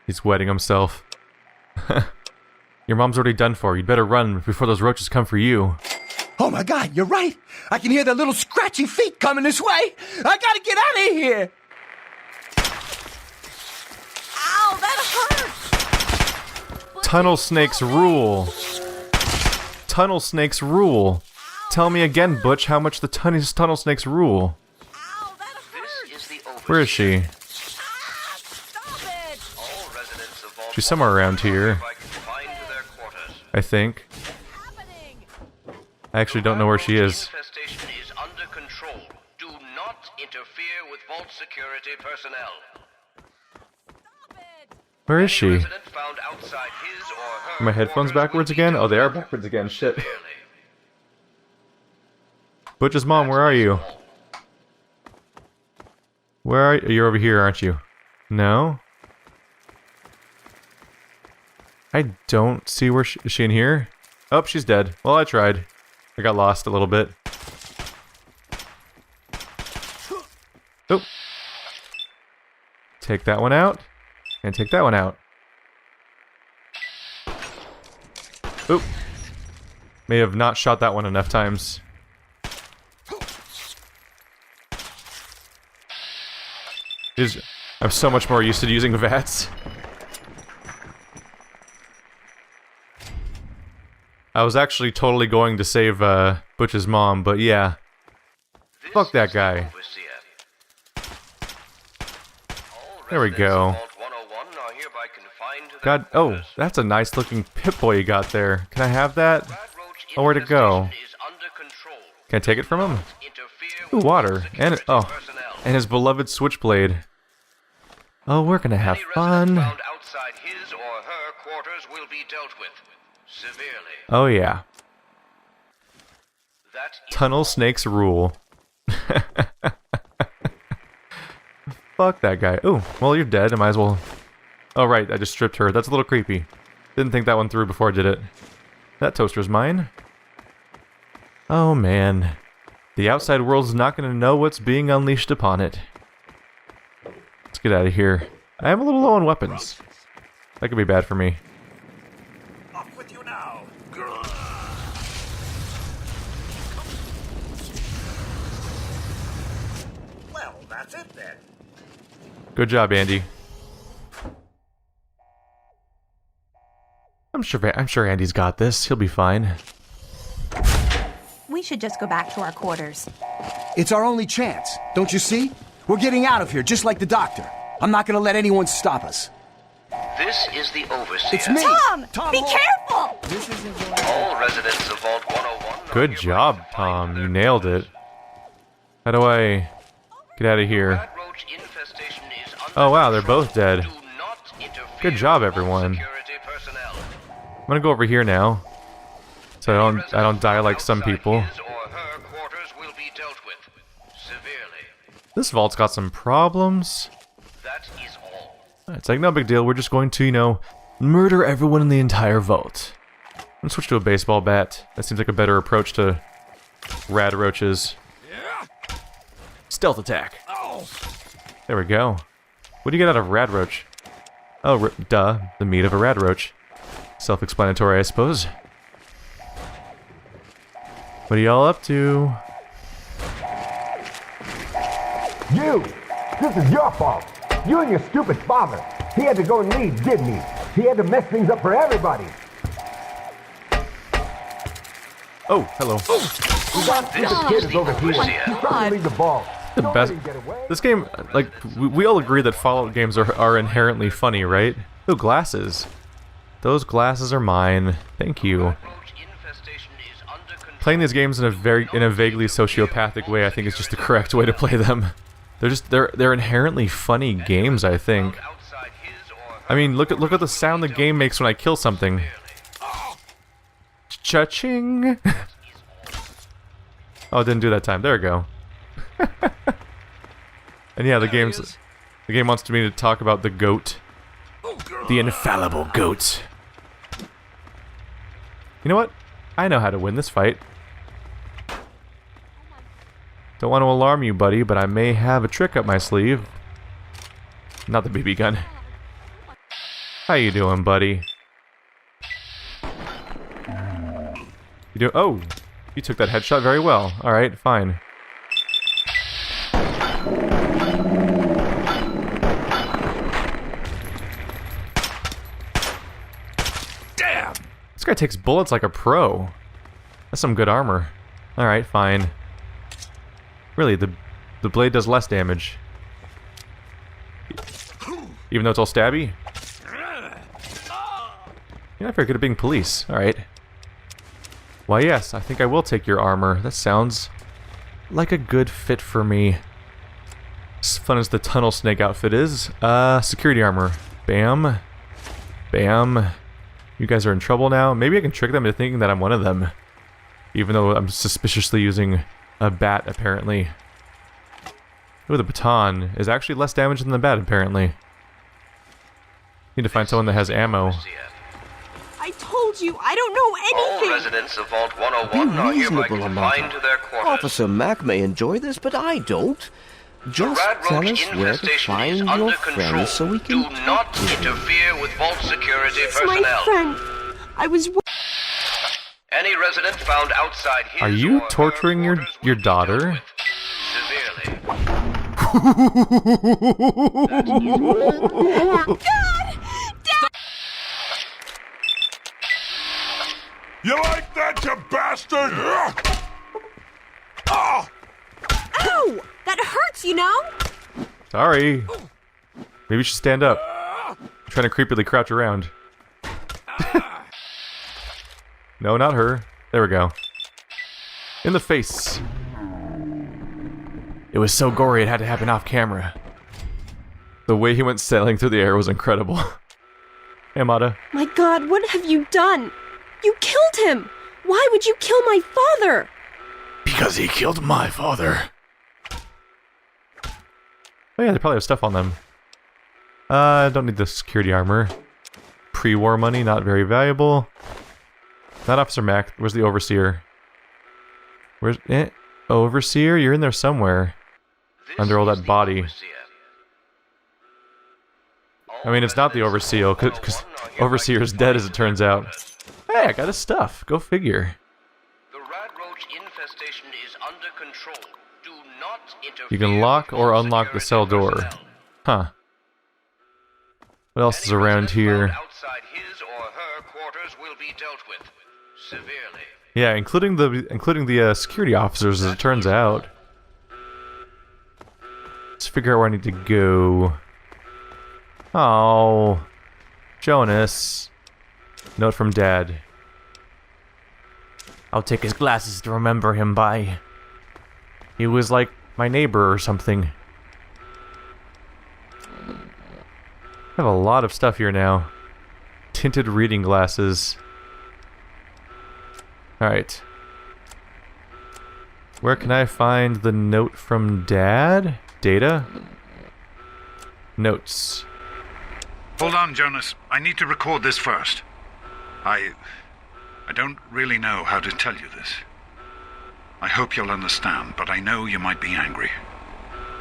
He's wetting himself. Your mom's already done for. You'd better run before those roaches come for you. Oh my God, you're right. I can hear their little scratchy feet coming this way. I gotta get out of here. Ow, that hurts! Tunnel snakes rule. Tunnel snakes rule. Tell me again, Butch, how much the tunnel snakes rule. Ow, that hurts! Where is she? She's somewhere around here. I think. I actually don't know where she is. Infestation is under control. Do not interfere with Vault security personnel. Where is she? Found outside his or her Are my headphones backwards again? Oh, they are backwards again. Shit. Butch's mom, where are you? Where are you? You're over here, aren't you? No? I don't see where is she in here? Oh, she's dead. Well, I tried. I got lost a little bit. Oh. Take that one out. And take that one out. Oop. May have not shot that one enough times. I'm so much more used to using VATS. I was actually totally going to save Butch's mom, but yeah. Fuck that guy. There we go. God, oh, that's a nice looking Pip-Boy you got there. Can I have that? Oh, where'd it go? Can I take it from him? Ooh, water. And, oh, and his beloved switchblade. Oh, we're gonna have fun. Oh yeah. Tunnel snakes rule. Fuck that guy. Oh, well you're dead, I might as well... Oh right, I just stripped her. That's a little creepy. Didn't think that one through before I did it. That toaster's mine. Oh man. The outside world's not gonna know what's being unleashed upon it. Let's get out of here. I am a little low on weapons. That could be bad for me. That's it then. Good job, Andy. I'm sure Andy's got this. He'll be fine. We should just go back to our quarters. It's our only chance, don't you see? We're getting out of here, just like the doctor. I'm not gonna let anyone stop us. This is the Overseer. It's me! Tom be careful! All residents of Vault 101... Good job, Tom. You nailed it. How do I get out of here? Oh wow, they're both dead. Good job, everyone. I'm gonna go over here now, so I don't die like some people. This vault's got some problems. It's like no big deal. We're just going to, you know, murder everyone in the entire vault. Let's switch to a baseball bat. That seems like a better approach to rad roaches. Stealth attack. There we go. What do you get out of rad roach? Oh, duh, the meat of a rad roach. Self-explanatory, I suppose. What are y'all up to? You! This is your fault! You and your stupid father! He had to go and leave, didn't he? He had to mess things up for everybody! Oh, hello. We got stupid kid is over here. He's trying to leave the ball. The best. This game, like, we all agree that Fallout games are inherently funny, right? Oh, glasses. Those glasses are mine. Thank you. Playing these games in a vaguely sociopathic way, I think, is just the correct way to play them. They're inherently funny games, I think. I mean, look at the sound the game makes when I kill something. Cha-ching! Oh, it didn't do that time. There we go. And yeah, the game wants me to talk about the goat. The infallible goat. You know what? I know how to win this fight. Don't want to alarm you, buddy, but I may have a trick up my sleeve. Not the BB gun. How you doing, buddy? Oh, you took that headshot very well. Alright, fine. Damn! This guy takes bullets like a pro. That's some good armor. Alright, fine. Really, the blade does less damage. Even though it's all stabby? You're not very good at being police. Alright. Why yes, I think I will take your armor. That sounds like a good fit for me. As fun as the tunnel snake outfit is. Security armor. Bam. Bam. You guys are in trouble now. Maybe I can trick them into thinking that I'm one of them. Even though I'm suspiciously using a bat, apparently. Ooh, the baton is actually less damage than the bat, apparently. Need to find someone that has ammo. I told you, I don't know anything! All residents of Vault 101 are hereby confined to their quarters. Officer Mack may enjoy this, but I don't. Just tell us where to find your friends so we can... Do not interfere with Vault security personnel. My friend, I was... Any resident found outside his Are you torturing your daughter? You like that, you bastard? Ow! That hurts, you know? Sorry. Maybe you should stand up. I'm trying to creepily crouch around. No, not her. There we go. In the face. It was so gory it had to happen off camera. The way he went sailing through the air was incredible. Hey, Amada. My God, what have you done? You killed him! Why would you kill my father? Because he killed my father. Oh yeah, they probably have stuff on them. I don't need the security armor. Pre-war money, not very valuable. Not Officer Mack. Where's the Overseer? Where's... Overseer? You're in there somewhere. Under all that body. I mean, it's not the Overseer, because Overseer's dead as it turns out. Hey, I got his stuff. Go figure. The Rad Roach infestation is under control. Do not interfere. You can lock or unlock the cell door. Huh. What else is around here? Outside his or her quarters will be dealt with severely. Yeah, including the security officers, as it turns out. Let's figure out where I need to go. Oh, Jonas. Note from Dad. I'll take his glasses to remember him by. He was like my neighbor or something. have a lot of stuff here now. Tinted reading glasses. Alright. Where can I find the note from Dad? Data? Notes. Hold on, Jonas. I need to record this first. I don't really know how to tell you this. I hope you'll understand, but I know you might be angry.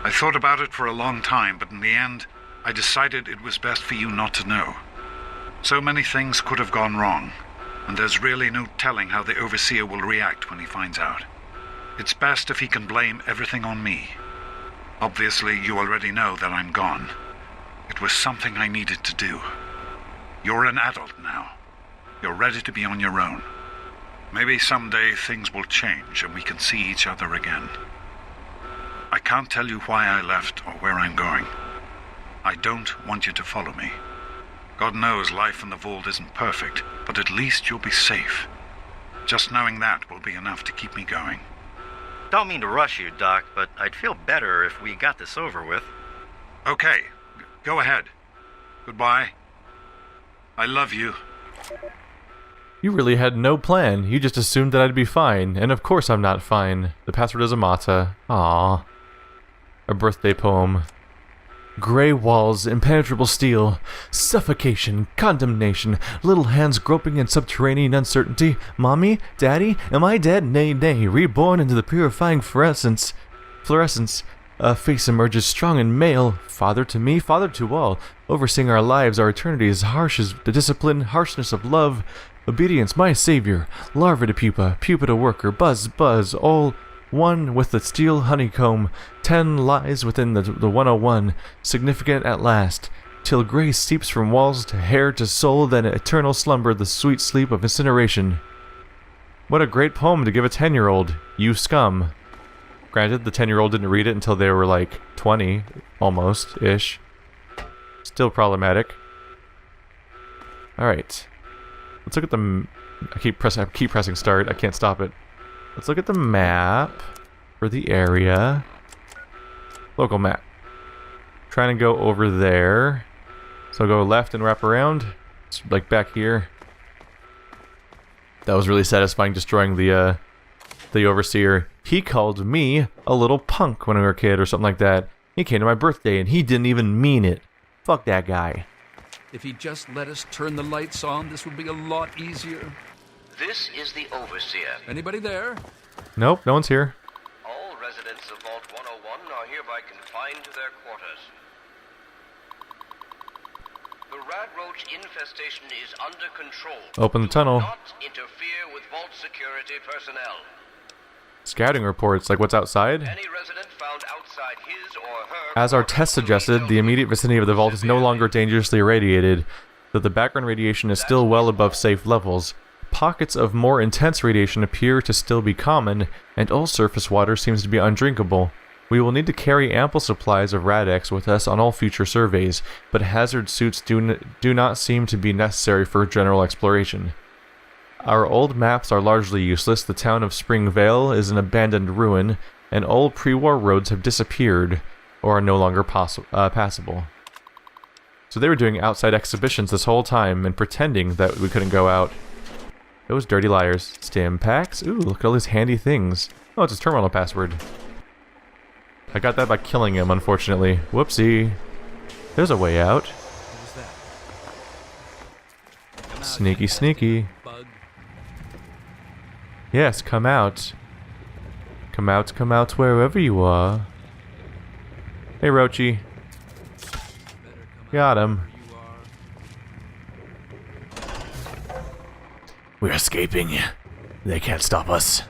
I thought about it for a long time, but in the end, I decided it was best for you not to know. So many things could have gone wrong, and there's really no telling how the Overseer will react when he finds out. It's best if he can blame everything on me. Obviously, you already know that I'm gone. It was something I needed to do. You're an adult now. You're ready to be on your own. Maybe someday things will change and we can see each other again. I can't tell you why I left or where I'm going. I don't want you to follow me. God knows life in the vault isn't perfect, but at least you'll be safe. Just knowing that will be enough to keep me going. Don't mean to rush you, Doc, but I'd feel better if we got this over with. Okay, go ahead. Goodbye. I love you. You really had no plan. You just assumed that I'd be fine, and of course I'm not fine. The password is Amata. Aww. A birthday poem. Grey walls, impenetrable steel, suffocation, condemnation, little hands groping in subterranean uncertainty. Mommy? Daddy? Am I dead? Nay, nay, reborn into the purifying fluorescence. A face emerges strong and male. Father to me, father to all. Overseeing our lives, our eternities, harsh as the discipline, harshness of love. Obedience, my savior. Larva to pupa, pupa to worker, buzz, buzz, all one with the steel honeycomb. 10 lies within the 101, significant at last. Till grace seeps from walls to hair to soul, then eternal slumber, the sweet sleep of incineration. What a great poem to give a 10-year-old, you scum. Granted, the 10-year-old didn't read it until they were like 20, almost-ish. Still problematic. Alright. Let's look at the... I keep pressing start, I can't stop it. Let's look at the map for the area. Local map. Trying to go over there. So go left and wrap around. It's like back here. That was really satisfying, destroying the Overseer. He called me a little punk when we were a kid or something like that. He came to my birthday and he didn't even mean it. Fuck that guy. If he'd just let us turn the lights on, this would be a lot easier. This is the Overseer. Anybody there? Nope, no one's here. All residents of Vault 101 are hereby confined to their quarters. The Rad Roach infestation is under control. Open the tunnel. Do not interfere with Vault security personnel. Scouting reports, like what's outside? Any resident found outside his or her... As our test suggested, the immediate vicinity of the vault is no longer dangerously irradiated, though the background radiation is still well above safe levels. Pockets of more intense radiation appear to still be common, and all surface water seems to be undrinkable. We will need to carry ample supplies of Rad-X with us on all future surveys, but hazard suits do not seem to be necessary for general exploration. Our old maps are largely useless. The town of Springvale is an abandoned ruin, and old pre-war roads have disappeared, or are no longer passable. So they were doing outside exhibitions this whole time, and pretending that we couldn't go out. Those dirty liars. Stim packs? Ooh, look at all these handy things. Oh, it's his terminal password. I got that by killing him, unfortunately. Whoopsie. There's a way out. Sneaky, sneaky. Yes, come out. Come out wherever you are. Hey, Roachy. Got him. We're escaping. They can't stop us.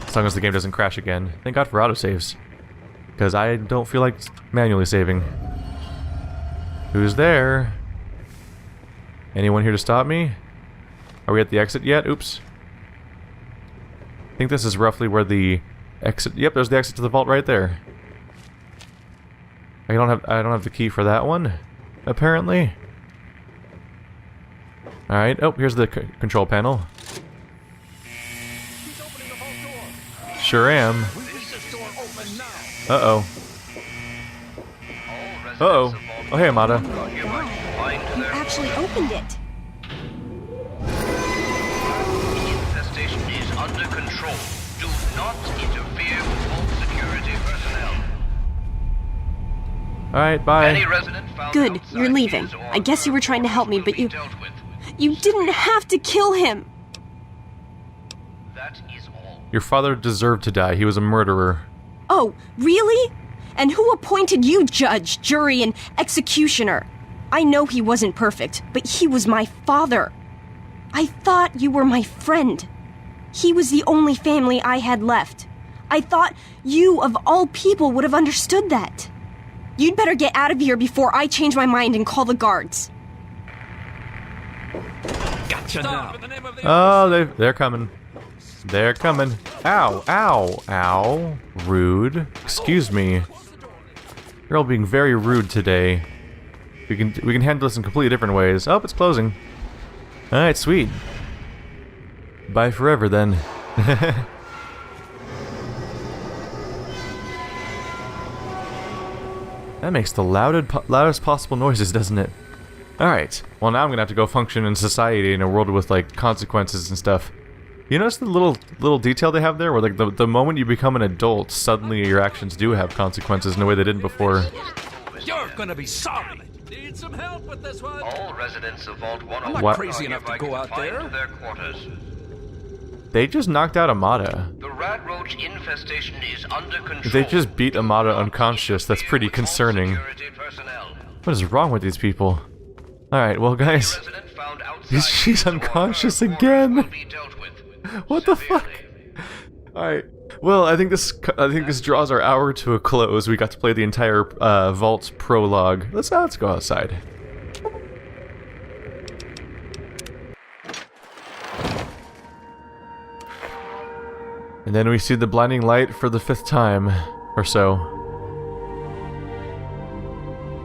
As long as the game doesn't crash again. Thank God for autosaves. Because I don't feel like manually saving. Who's there? Anyone here to stop me? Are we at the exit yet? Oops. I think this is roughly where the exit... Yep, there's the exit to the vault right there. I don't have the key for that one, apparently. Alright, oh, here's the control panel. Sure am. Uh-oh. Uh-oh. Oh, hey, Amada. You actually opened it. The infestation is under control. Do not interfere with Vault security personnel. Alright, bye. Any resident found Good, you're leaving. I guess you were trying to help me, but you didn't have to kill him. That is all. Your father deserved to die. He was a murderer. Oh, really? And who appointed you judge, jury, and executioner? I know he wasn't perfect, but he was my father. I thought you were my friend. He was the only family I had left. I thought you, of all people, would have understood that. You'd better get out of here before I change my mind and call the guards. Gotcha now. Oh, they're coming. They're coming. Ow, ow, ow. Rude. Excuse me. You're all being very rude today. We can handle this in completely different ways. Oh, it's closing. Alright, sweet. Bye forever then. That makes the loudest possible noises, doesn't it? Alright, well now I'm gonna have to go function in society in a world with, like, consequences and stuff. You notice the little detail they have there, where, like, the moment you become an adult, suddenly your actions do have consequences in a way they didn't before. You're gonna be sorry. Need some help with this one? All residents of Vault 101 I'm not crazy enough to go out there. to their quarters. They just knocked out Amada. The rat roach infestation is under control. If they just beat Amada unconscious, that's pretty concerning. What is wrong with these people? Alright, well guys, she's unconscious again! What the fuck? Alright, well I think this draws our hour to a close. We got to play the entire Vault prologue. Let's go outside. And then we see the blinding light for the 5th time, or so.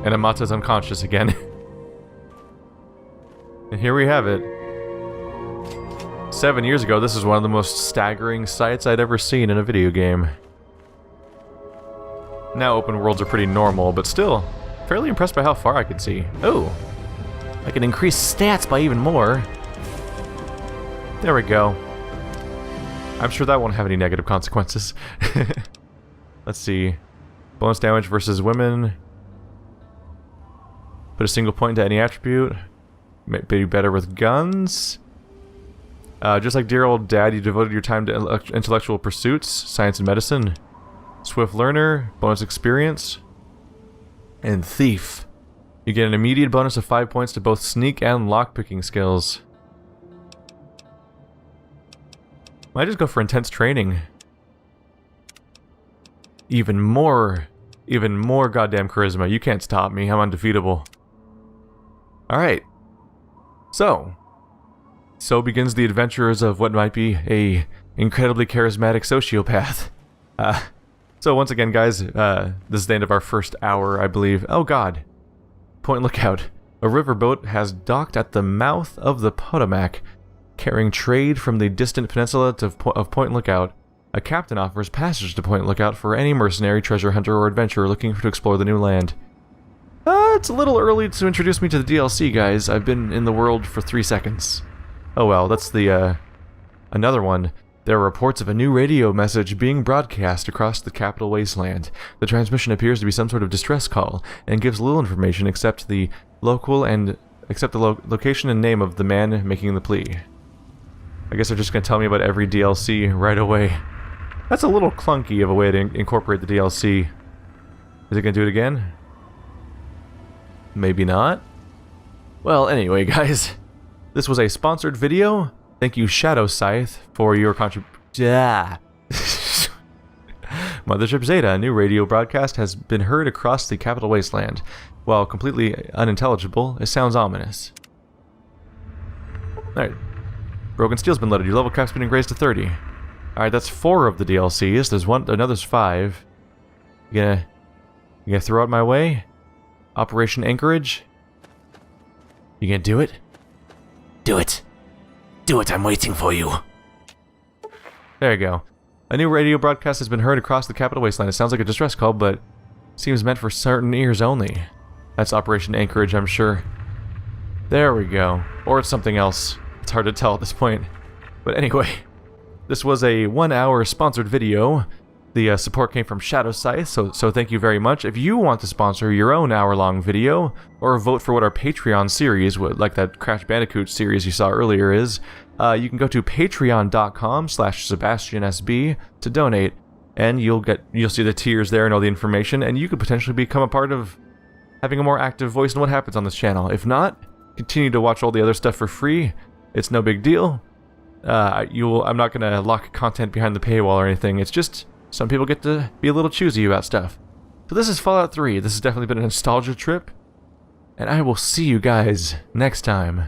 And Amata's unconscious again. And here we have it. 7 years ago, this is one of the most staggering sights I'd ever seen in a video game. Now open worlds are pretty normal, but still, fairly impressed by how far I could see. Oh! I can increase stats by even more. There we go. I'm sure that won't have any negative consequences. Let's see. Bonus damage versus women. Put a single point into any attribute. Be better with guns. Just like dear old dad, you devoted your time to intellectual pursuits, science and medicine. Swift learner, bonus experience. And thief. You get an immediate bonus of 5 points to both sneak and lockpicking skills. Might just go for intense training. Even more goddamn charisma. You can't stop me. I'm undefeatable. Alright. So begins the adventures of what might be a incredibly charismatic sociopath. So once again, guys, this is the end of our first hour, I believe. Oh god. Point Lookout. A riverboat has docked at the mouth of the Potomac, carrying trade from the distant peninsula of Point Lookout. A captain offers passage to Point Lookout for any mercenary, treasure hunter, or adventurer looking to explore the new land. It's a little early to introduce me to the DLC, guys. I've been in the world for 3 seconds. Oh well, that's the, another one. There are reports of a new radio message being broadcast across the Capital Wasteland. The transmission appears to be some sort of distress call, and gives little information except the location and name of the man making the plea. I guess they're just going to tell me about every DLC right away. That's a little clunky of a way to incorporate the DLC. Is it going to do it again? Maybe not. Well, anyway, guys. This was a sponsored video. Thank you, Shadow Scythe, for your contribution. Mothership Zeta, a new radio broadcast, has been heard across the Capital Wasteland. While completely unintelligible, it sounds ominous. Alright. Broken Steel's been loaded. Your level cap's been raised to 30. Alright, that's 4 of the DLCs. There's another's 5. You gonna throw it my way? Operation Anchorage? You gonna do it? Do it. Do it, I'm waiting for you. There you go. A new radio broadcast has been heard across the Capital Wasteland. It sounds like a distress call, but seems meant for certain ears only. That's Operation Anchorage, I'm sure. There we go. Or it's something else. It's hard to tell at this point. But anyway, this was a 1-hour sponsored video. The support came from Shadow Scythe, so thank you very much. If you want to sponsor your own hour-long video, or vote for what our Patreon series, like that Crash Bandicoot series you saw earlier is, you can go to patreon.com/SebastianSB to donate, and you'll see the tiers there and all the information, and you could potentially become a part of having a more active voice in what happens on this channel. If not, continue to watch all the other stuff for free. It's no big deal. I'm not going to lock content behind the paywall or anything. It's just some people get to be a little choosy about stuff. So this is Fallout 3. This has definitely been a nostalgia trip, and I will see you guys next time.